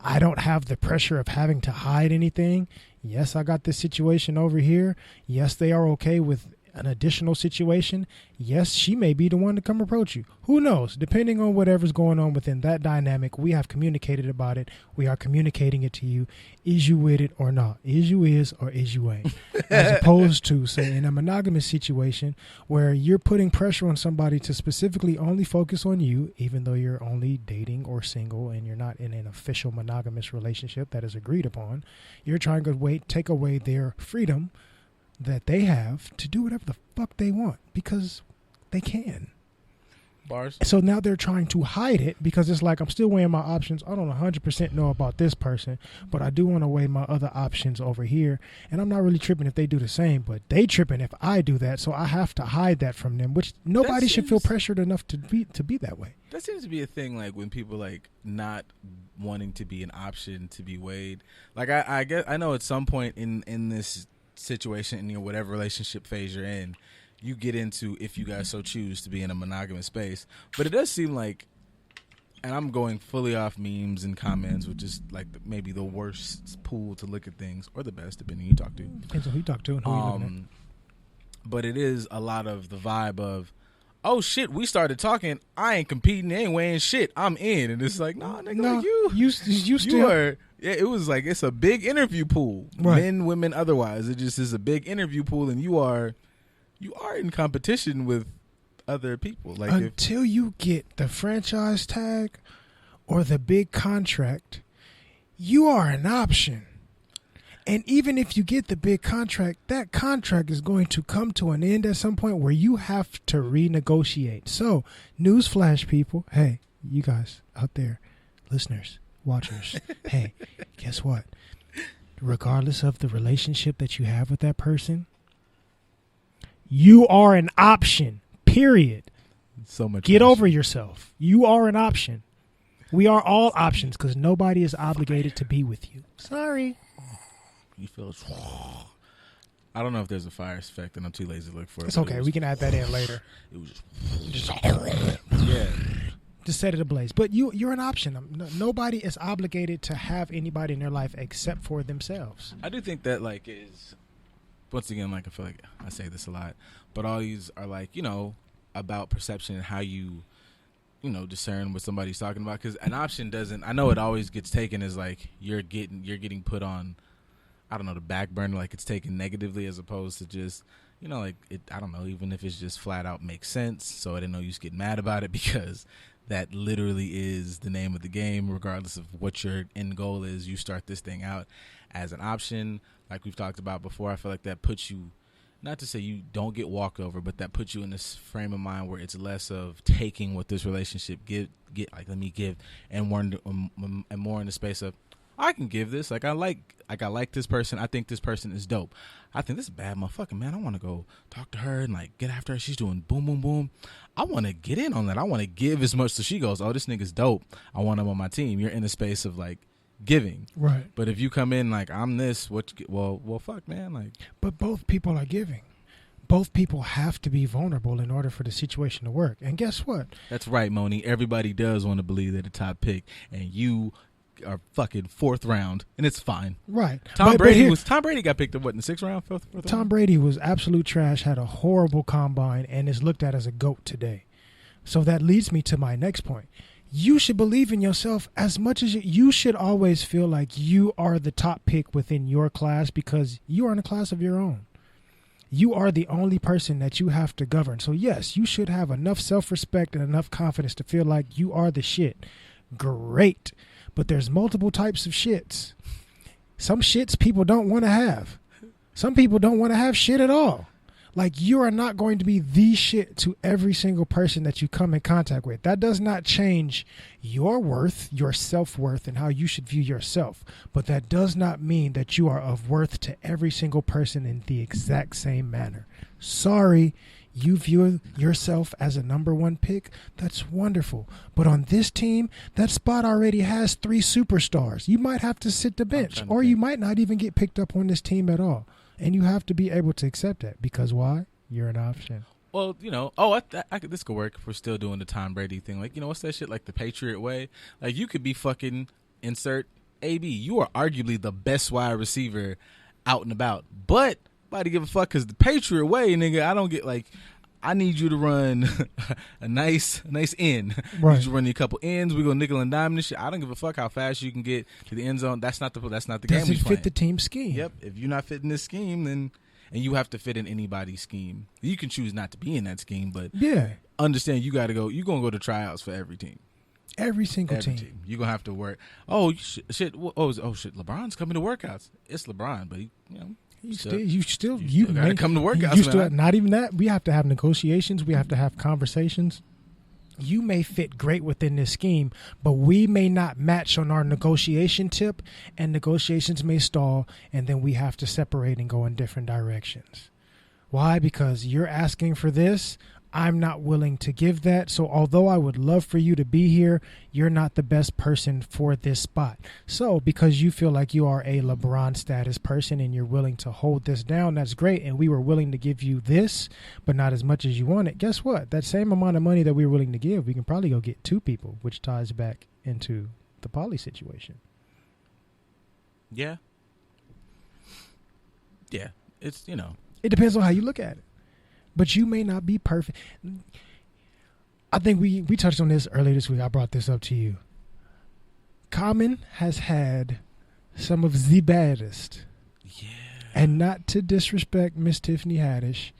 I don't have the pressure of having to hide anything. Yes, I got this situation over here. Yes, they are okay with an additional situation. Yes, she may be the one to come approach you. Who knows? Depending on whatever's going on within that dynamic, we have communicated about it. We are communicating it to you. Is you with it or not? Is you is or is you ain't? As opposed to, say, in a monogamous situation where you're putting pressure on somebody to specifically only focus on you, even though you're only dating or single and you're not in an official monogamous relationship that is agreed upon. You're trying to take away their freedom that they have to do whatever the fuck they want because they can. Bars. So now they're trying to hide it because it's like, I'm still weighing my options. I don't 100% know about this person, but I do want to weigh my other options over here. And I'm not really tripping if they do the same, but they tripping if I do that. So I have to hide that from them, which nobody should feel pressured enough to be that way. That seems to be a thing, like when people like not wanting to be an option to be weighed. Like I guess I know at some point in this situation, in, you know, whatever relationship phase you're in, you get into, if you guys so choose to be in a monogamous space. But it does seem like, and I'm going fully off memes and comments, which is like maybe the worst pool to look at things, or the best, depending who you talk to. Depends on who you talk to and who you're looking at. But it is a lot of the vibe of, oh shit, we started talking, I ain't competing, ain't weighing shit, I'm in. And it's like, nah, nigga, no, like you still are. Yeah, it was like, it's a big interview pool, right. Men, women, otherwise. It just is a big interview pool, and you are in competition with other people. Like, until you get the franchise tag or the big contract, you are an option. And even if you get the big contract, that contract is going to come to an end at some point where you have to renegotiate. So, newsflash, people. Hey, you guys out there, listeners, watchers. Hey, guess what? Regardless of the relationship that you have with that person, you are an option, period. So much. Get over yourself. You are an option. We are all options because nobody is obligated to be with you. Sorry. You feel, I don't know if there's a fire effect, and I'm too lazy to look for it. It's okay. We can add that in later. It was just yeah. Just set it ablaze. But you're an option. Nobody is obligated to have anybody in their life except for themselves. I do think that, like, is, once again, like, I feel like I say this a lot, but all these are, like, you know, about perception and how you discern what somebody's talking about, because an option doesn't. I know it always gets taken as like you're getting put on, I don't know, the back burner, like it's taken negatively, as opposed to just, like it. I don't know, even if it's just flat out makes sense. So I didn't know you get mad about it, because that literally is the name of the game. Regardless of what your end goal is, you start this thing out as an option, like we've talked about before. I feel like that puts you, not to say you don't get walked over, but that puts you in this frame of mind where it's less of taking what this relationship let me give, and more in the space of, I can give this. I like this person. I think this person is dope. I think this is a bad motherfucker, man. I want to go talk to her and like get after her. She's doing boom, boom, boom. I want to get in on that. I want to give as much. So she goes, oh, this nigga's dope. I want him on my team. You're in the space of like giving, right? But if you come in like, I'm this, well, fuck, man. Like, but both people are giving. Both people have to be vulnerable in order for the situation to work. And guess what? That's right, Moni. Everybody does want to believe they're the top pick, and you are fucking 4th round, and it's fine. Right. Tom Brady got picked up in the 6th round, 4th round? Tom Brady was absolute trash, had a horrible combine, and is looked at as a GOAT today. So that leads me to my next point. You should believe in yourself as much as you should always feel like you are the top pick within your class, because you are in a class of your own. You are the only person that you have to govern. So yes, you should have enough self-respect and enough confidence to feel like you are the shit. Great. But there's multiple types of shits. Some shits people don't want to have. Some people don't want to have shit at all. Like, you are not going to be the shit to every single person that you come in contact with. That does not change your worth, your self-worth, and how you should view yourself. But that does not mean that you are of worth to every single person in the exact same manner. Sorry, you view yourself as a number 1 pick. That's wonderful. But on this team, that spot already has 3 superstars. You might have to sit the bench, or you might not even get picked up on this team at all. And you have to be able to accept that, because why? You're an option. Well, this could work if we're still doing the Tom Brady thing. Like, what's that shit, like the Patriot way? Like, you could be fucking insert AB. You are arguably the best wide receiver out and about. But nobody give a fuck, because the Patriot way, nigga, I don't get, like, I need you to run a nice end. Right. You need to run a couple ends. We go nickel and dime and shit. I don't give a fuck how fast you can get to the end zone. That's not the game we're playing. Does it fit the team scheme? Yep. If you're not fitting this scheme, then, and you have to fit in anybody's scheme. You can choose not to be in that scheme, but yeah, understand you got to go. You're gonna go to tryouts for every team. Every single team. You're gonna have to work. Oh shit! Oh shit! LeBron's coming to workouts. It's LeBron, but you gotta come to workouts. Not even that. We have to have negotiations. We have to have conversations. You may fit great within this scheme, but we may not match on our negotiation tip, and negotiations may stall, and then we have to separate and go in different directions. Why? Because you're asking for this. I'm not willing to give that. So although I would love for you to be here, you're not the best person for this spot. So because you feel like you are a LeBron status person and you're willing to hold this down, that's great. And we were willing to give you this, but not as much as you wanted. Guess what? That same amount of money that we were willing to give, we can probably go get 2 people, which ties back into the poly situation. Yeah. Yeah. It's, It depends on how you look at it. But you may not be perfect. I think we touched on this earlier this week. I brought this up to you. Common has had some of the baddest. Yeah. And not to disrespect Miss Tiffany Haddish,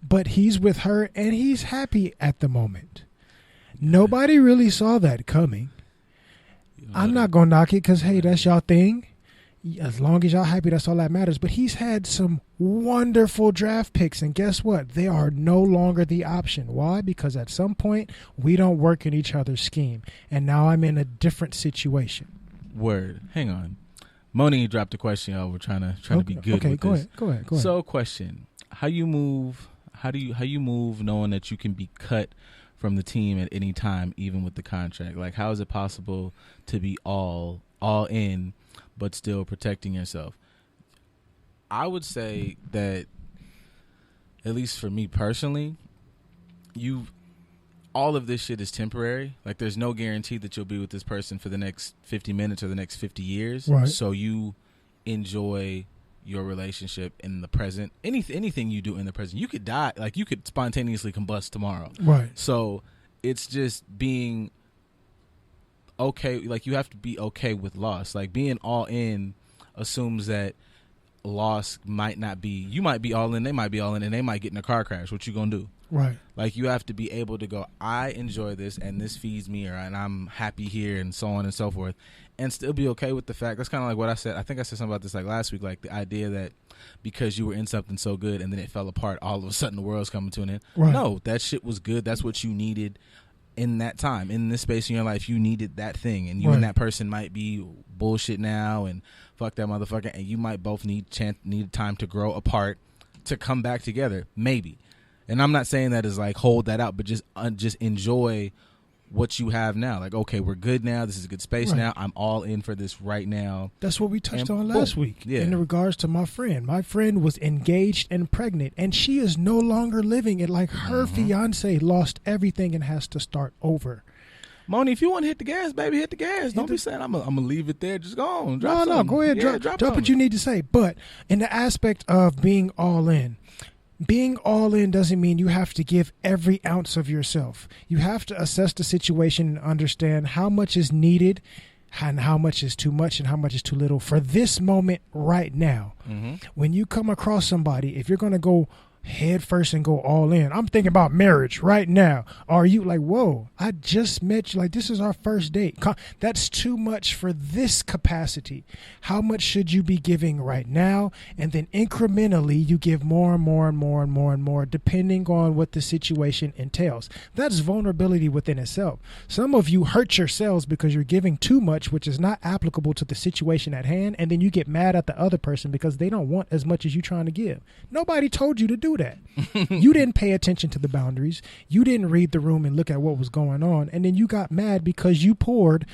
but he's with her and he's happy at the moment. Nobody really saw that coming. I'm not going to knock it because, hey, that's y'all thing. As long as y'all happy, that's all that matters. But he's had some wonderful draft picks, and guess what? They are no longer the option. Why? Because at some point, we don't work in each other's scheme, and now I'm in a different situation. Word. Hang on. Moni dropped a question. We're trying to be good with this. Go ahead. So, question: How you move? How you move knowing that you can be cut from the team at any time, even with the contract? Like, how is it possible to be all in, but still protecting yourself? I would say that, at least for me personally, all of this shit is temporary. Like, there's no guarantee that you'll be with this person for the next 50 minutes or the next 50 years. Right. So you enjoy your relationship in the present. Anything you do in the present. You could die. Like, you could spontaneously combust tomorrow. Right. So it's just being okay. Like, you have to be okay with loss. Like, being all in assumes that loss might not be, you might be all in, they might be all in, and they might get in a car crash. What you gonna do? Right. Like, you have to be able to go, I enjoy this and this feeds me, and I'm happy here, and so on and so forth, and still be okay with the fact. That's kind of like what I said. I think I said something about this like last week, like the idea that because you were in something so good and then it fell apart, all of a sudden the world's coming to an end. Right. No, that shit was good. That's what you needed in that time, in this space in your life. You needed that thing, and you and that person might be bullshit now and fuck that motherfucker, and you might both need time to grow apart to come back together, maybe. And I'm not saying that as like hold that out, but just enjoy what you have now. Like, okay, we're good now. This is a good space now. I'm all in for this right now. That's what we touched on last week. Yeah. In regards to my friend. My friend was engaged and pregnant, and she is no longer living it. Like, her fiance lost everything and has to start over. Moni, if you want to hit the gas, baby, hit the gas. Don't be saying I'm gonna leave it there. Just go on. Drop No, go ahead. Yeah, drop what you need to say. But in the aspect of being all in, being all in doesn't mean you have to give every ounce of yourself. You have to assess the situation and understand how much is needed and how much is too much and how much is too little for this moment right now. When you come across somebody, if you're going to go head first and go all in, I'm thinking about marriage right now. Are you like, whoa, I just met you, like this is our first date? That's too much for this capacity. How much should you be giving right now? And then incrementally you give more and more and more and more and more, depending on what the situation entails. That's vulnerability within itself. Some of you hurt yourselves because you're giving too much, which is not applicable to the situation at hand, and then you get mad at the other person because they don't want as much as you're trying to give. Nobody told you to do that. You didn't pay attention to the boundaries. You didn't read the room and look at what was going on, and then you got mad because you poured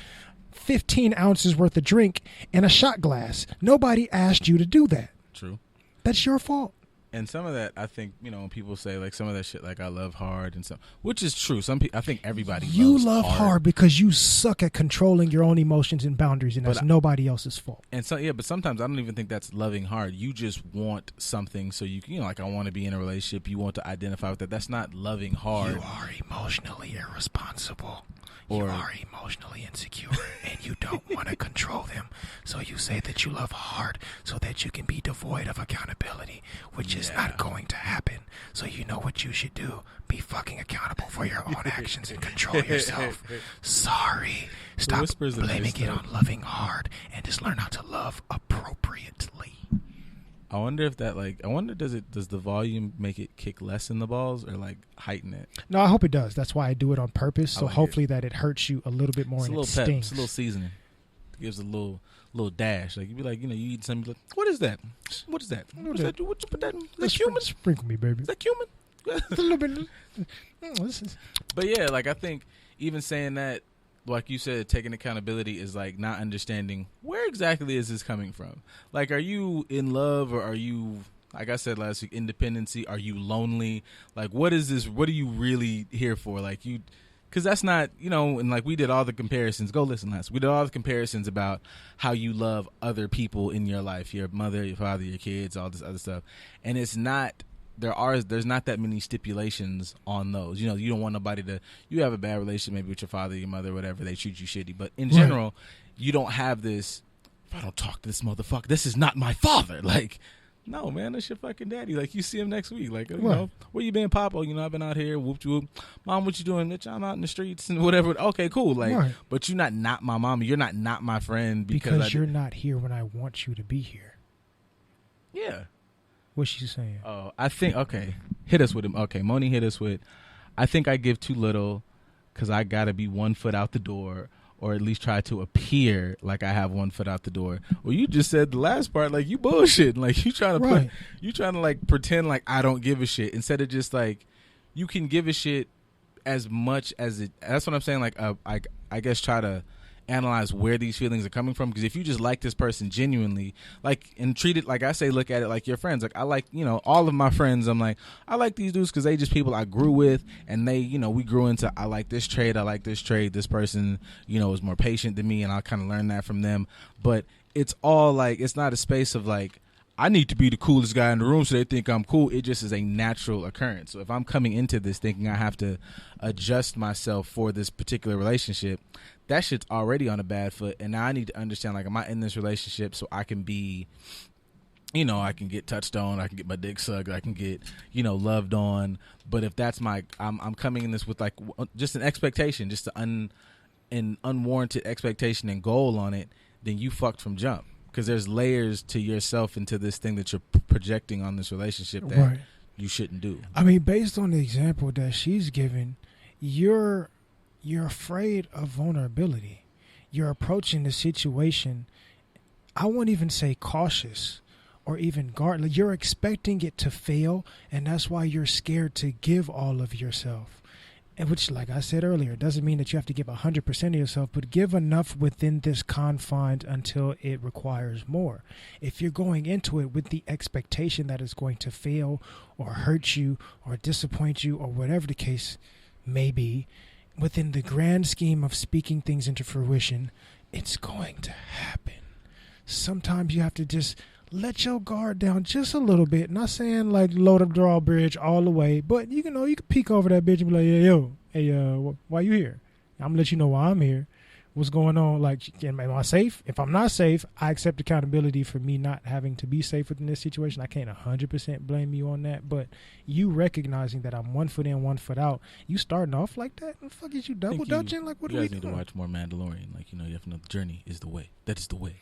15 ounces worth of drink in a shot glass. Nobody asked you to do that. True. That's your fault. And some of that, I think, when people say like some of that shit, like I love hard and stuff, which is true. Some people, I think everybody loves love hard because you suck at controlling your own emotions and boundaries, and that's nobody else's fault. And so, yeah, but sometimes I don't even think that's loving hard. You just want something so you can, like, I want to be in a relationship. You want to identify with that. That's not loving hard. You are emotionally irresponsible. You are emotionally insecure, and you don't want to control them. So you say that you love hard so that you can be devoid of accountability, which is not going to happen. So you know what you should do? Be fucking accountable for your own actions and control yourself. Sorry. Stop blaming it on loving hard and just learn how to love appropriately. I wonder if that, like, does the volume make it kick less in the balls or like heighten it? No, I hope it does. That's why I do it on purpose. So hopefully that it hurts you a little bit more and it stings. It's a little seasoning. It gives a little dash. Like, you'd be like, you eat something, like, what is that? What is that? What you put that in? Is that cumin? Sprinkle me, baby. Is that cumin? It's a little bit. But yeah, like, I think even saying that, like you said, taking accountability is like not understanding where exactly is this coming from. Like, are you in love, or are you, like I said last week, independency? Are you lonely? Like, what is this? What are you really here for? Like, because that's not, and like we did all the comparisons. Go listen last. We did all the comparisons about how you love other people in your life, your mother, your father, your kids, all this other stuff. And it's not, there's not that many stipulations on those. You don't want nobody to, you have a bad relationship maybe with your father, your mother, whatever, they treat you shitty. But in general, you don't have this, if I don't talk to this motherfucker, this is not my father. Like, no, man, that's your fucking daddy. Like, you see him next week. Like, where you been, Papa? I've been out here, whoop whoop. Mom, what you doing? Bitch, I'm out in the streets and whatever. Okay, cool. Like, but you're not my mama. You're not my friend because you're not here when I want you to be here. Yeah. What's she saying? Oh, I think, okay. Hit us with him. Okay, Moni hit us with, I think I give too little because I got to be 1 foot out the door, or at least try to appear like I have 1 foot out the door. Well, you just said the last part, like, you bullshit. Like, you trying to like pretend like I don't give a shit instead of just like, you can give a shit as much as it. That's what I'm saying. Like, I guess try to analyze where these feelings are coming from, because if you just like this person genuinely, like, and treat it like I say, look at it like your friends. Like, I like, all of my friends, I'm like, I like these dudes because they just people I grew with, and they, we grew into, I like this trade, this person, is more patient than me, and I'll kind of learn that from them. But it's all like, it's not a space of like, I need to be the coolest guy in the room so they think I'm cool. It just is a natural occurrence. So if I'm coming into this thinking I have to adjust myself for this particular relationship, that shit's already on a bad foot. And now I need to understand, like, am I in this relationship so I can be, you know, I can get touched on, I can get my dick sucked, I can get, you know, loved on. But if that's I'm coming in this with like just an expectation, just an unwarranted expectation and goal on it, then you fucked from jump. Because there's layers to yourself and to this thing that you're projecting on this relationship that you shouldn't do. I mean, based on the example that she's given, you're afraid of vulnerability. You're approaching the situation, I won't even say cautious or even guarded. You're expecting it to fail, and that's why you're scared to give all of yourself. And which, like I said earlier, doesn't mean that you have to give 100% of yourself, but give enough within this confines until it requires more. If you're going into it with the expectation that it's going to fail or hurt you or disappoint you or whatever the case may be, within the grand scheme of speaking things into fruition, it's going to happen. Sometimes you have to just let your guard down just a little bit. Not saying like load up drawbridge all the way, but you can peek over that bitch and be like, hey, why you here? I'm gonna let you know why I'm here. What's going on? Like, am I safe? If I'm not safe, I accept accountability for me not having to be safe within this situation. I can't 100% blame you on that, but you recognizing that I'm 1 foot in, 1 foot out, you starting off like that? And fuck is you double dutching? Like, what you are we guys need doing? to watch more Mandalorian. Like, you know, you have to know the journey is the way. That is the way.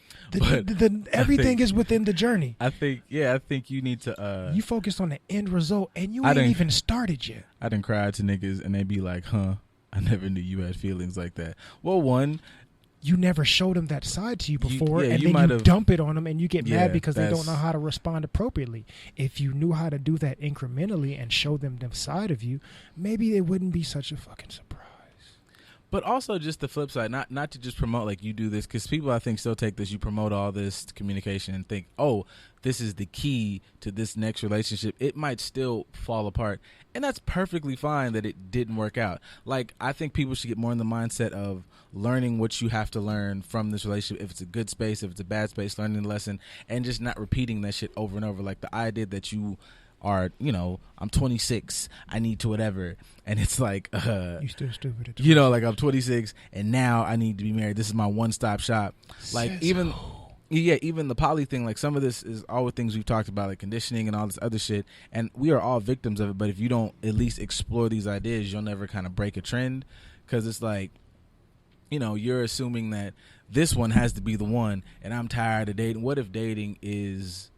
Everything is within the journey. I think you need to. You focused on the end result, and you ain't even started yet. I done cried to niggas, and they be like, huh? I never knew you had feelings like that. Well, one, you never showed them that side to you before, and you then you dump it on them, and you get mad because they don't know how to respond appropriately. If you knew how to do that incrementally and show them the side of you, maybe it wouldn't be such a fucking surprise. But also just the flip side, not to just promote like you do this, because people I think still take this, you promote all this communication and think, oh, this is the key to this next relationship. It might still fall apart. And that's perfectly fine that it didn't work out. Like, I think people should get more in the mindset of learning what you have to learn from this relationship. If it's a good space, if it's a bad space, learning the lesson, and just not repeating that shit over and over. Like the idea that you are, you know, I'm 26, I need to whatever, and it's like, you still stupid. You know, like I'm 26 and now I need to be married. This is my one-stop shop. Like even the poly thing, like some of this is all the things we've talked about, like conditioning and all this other shit, and we are all victims of it. But if you don't at least explore these ideas, you'll never kind of break a trend, because it's like, you know, you're assuming that this one has to be the one, and I'm tired of dating. What if dating is,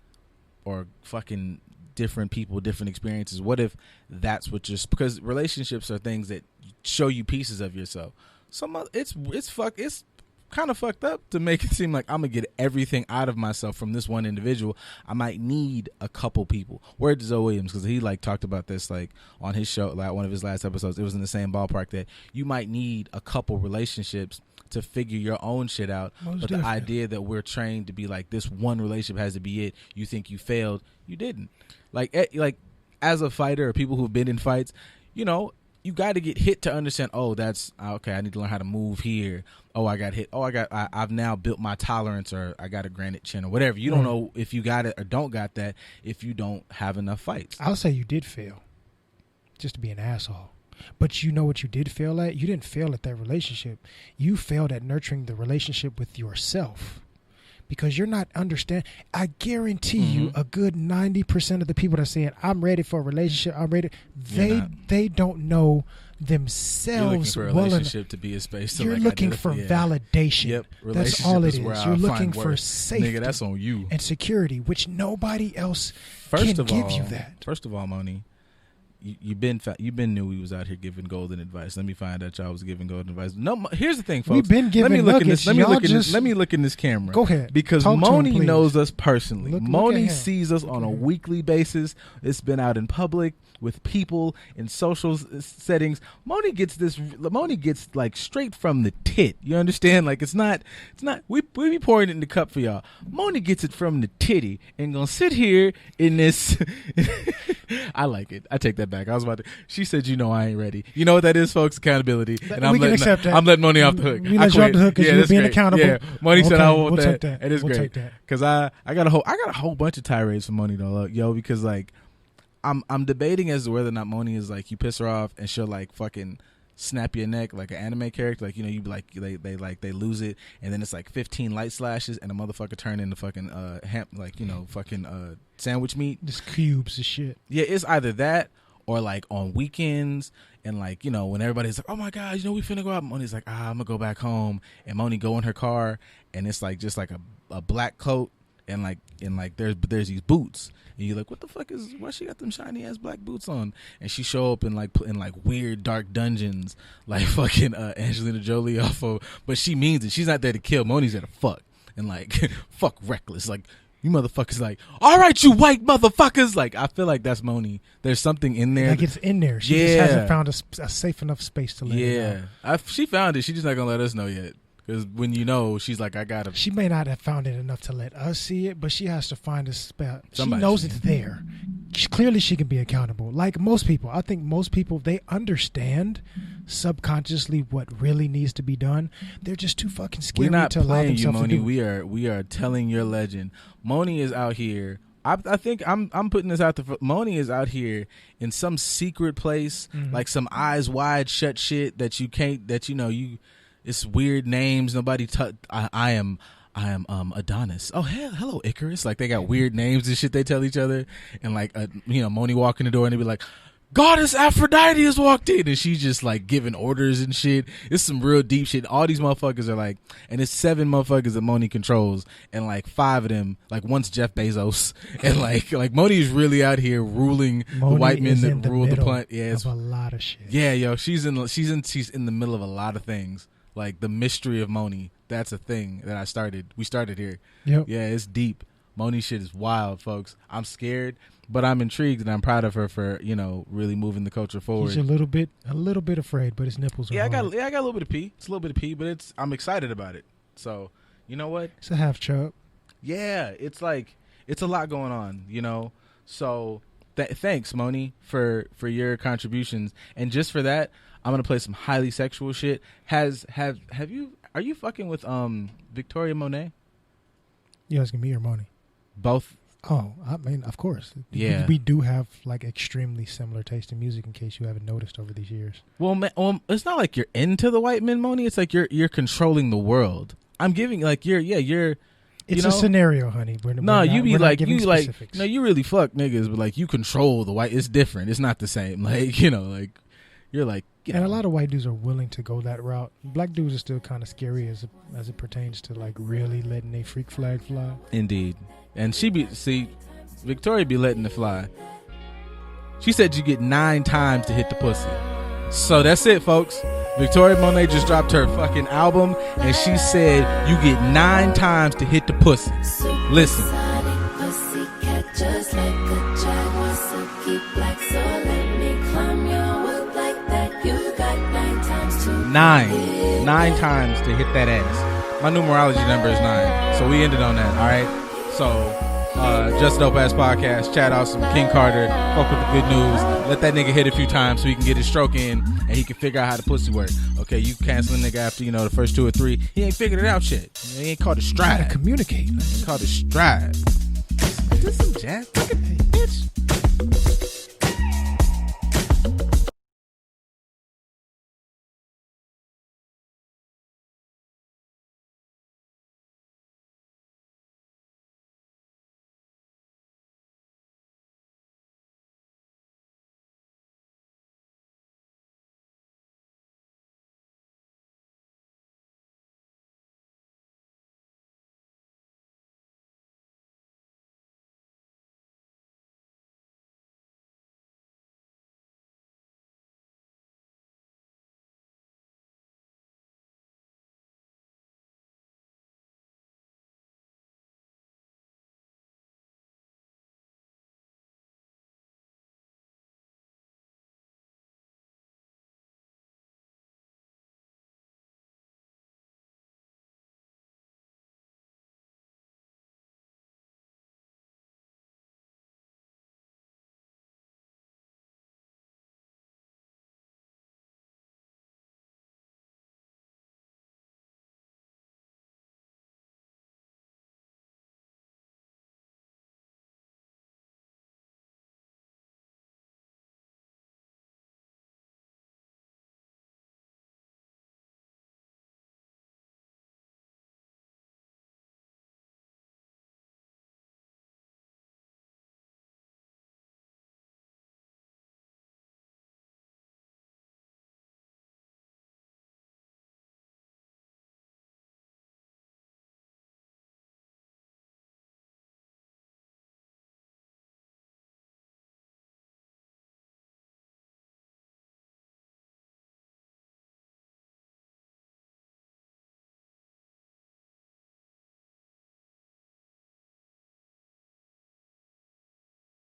or fucking different people, different experiences? What if that's what you're, because relationships are things that show you pieces of yourself. It's kind of fucked up to make it seem like I'm gonna get everything out of myself from this one individual. I might need a couple people. Word to Zoe Williams, because he like talked about this like on his show, like one of his last episodes. It was in the same ballpark that you might need a couple relationships to figure your own shit out. But the idea that we're trained to be like, this one relationship has to be it. You think you failed, you didn't. Like as a fighter or people who've been in fights, you know, you got to get hit to understand, oh, that's okay, I need to learn how to move here. Oh, I got hit. Oh, I've now built my tolerance, or I got a granite chin, or whatever. You don't know if you got it or don't got that if you don't have enough fights. I'll say you did fail, just to be an asshole. But you know what you did fail at? You didn't fail at that relationship. You failed at nurturing the relationship with yourself. Because you're not understanding. I guarantee you a good 90% of the people that are saying, I'm ready for a relationship, I'm ready, they don't know themselves. You're looking for a relationship to be a space to, you're like, looking for validation. Yep. That's all it is. You're looking for safety. Nigga, that's on you. And security, which nobody else can give you that. First of all, Moni, you been knew we was out here giving golden advice. Let me find out y'all was giving golden advice. No, here's the thing, folks. We've been giving nuggets. Let me look in this camera. Go ahead. Because Moni knows us personally. Look Moni sees us on a weekly basis. It's been out in public with people in social settings. Moni gets like straight from the tit. You understand? Like it's not we be pouring it in the cup for y'all. Moni gets it from the titty and gonna sit here in this I like it. I take that back. I was about to. She said, "You know, I ain't ready." You know what that is, folks? Accountability. And we can accept that. I'm letting Moni off the hook. We let you off the hook because you're being accountable. Yeah, Moni said, "I want we'll that." Take that. It is we'll great. Take that. Because I got a whole bunch of tirades for Moni though, yo. Because like, I'm debating as to whether or not Moni is like, you piss her off and she'll like fucking snap your neck like an anime character, like, you know, you be like, they lose it and then it's like 15 light slashes and a motherfucker turn into fucking sandwich meat, just cubes of shit. Yeah, it's either that or like on weekends and like, you know, when everybody's like, oh my god, you know, we finna go out, Moni's like, I'm gonna go back home, and Moni go in her car and it's like just like a black coat and there's these boots. And you're like, what the fuck is, why she got them shiny ass black boots on? And she show up in like weird dark dungeons like fucking Angelina Jolie off of, but she means it. She's not there to kill. Moni's there to fuck. And like fuck reckless. Like, you motherfuckers, like, all right, you white motherfuckers. Like, I feel like that's Moni. There's something in there. Like, it's in there. She just hasn't found a safe enough space to let it know. She found it. She's just not gonna let us know yet. Because when you know, she's like, I gotta. She may not have found it enough to let us see it, but she has to find a spot. She Somebody knows it's there. Clearly, she can be accountable. Like most people, I think most people, they understand subconsciously what really needs to be done. They're just too fucking scared to allow themselves to do. We're not playing you, Moni. We are telling your legend. Moni is out here. I think I'm putting this out there. Moni is out here in some secret place, like some eyes wide shut shit that you can't. That you know you. It's weird names. Nobody. I am Adonis. Oh, hello Icarus. Like, they got weird names and shit they tell each other. And like, Moni walk in the door and they be like, Goddess Aphrodite has walked in, and she's just like giving orders and shit. It's some real deep shit. All these motherfuckers are like, and it's 7 motherfuckers that Moni controls, and like 5 of them, like one's Jeff Bezos, and like Moni is really out here ruling the white men that rule the planet. Yeah, it's a lot of shit. Yeah, yo, she's in the middle of a lot of things. Like, the mystery of Moni, that's a thing that we started here. Yep. Yeah, it's deep. Moni shit is wild, folks. I'm scared, but I'm intrigued, and I'm proud of her for, you know, really moving the culture forward. She's a little bit afraid, but his nipples are hard. I got a little bit of pee. It's a little bit of pee, but I'm excited about it. So, you know what? It's a half chub. Yeah, it's like, it's a lot going on, you know. So, thanks, Moni, for your contributions, and just for that, I'm gonna play some highly sexual shit. Are you fucking with Victoria Monet? You asking me or Moni? Both. Oh, I mean, of course. Yeah. We do have like extremely similar taste in music, in case you haven't noticed over these years. Well, it's not like you're into the white men, Moni. It's like you're controlling the world. I'm giving like you're. It's a scenario, honey. You really fuck niggas, but like you control the white. It's different. It's not the same. Like, you know, like you're like. You know. And a lot of white dudes are willing to go that route. Black dudes are still kind of scary as it pertains to like really letting a freak flag fly. Indeed. And Victoria be letting it fly. She said you get 9 times to hit the pussy. So that's it, folks. Victoria Monet just dropped her fucking album, and she said you get 9 times to hit the pussy. Listen. 9 times to hit that ass. My numerology number is 9, so we ended on that. All right. So, JustADopeAssPodcast. Chat out some King Carter. Fuck with the good news. Let that nigga hit a few times so he can get his stroke in and he can figure out how the pussy work. Okay, you cancel a nigga after the first 2 or 3. He ain't figured it out shit. He ain't caught a stride. Gotta communicate. He caught a stride. This some jazz. Look at bitch.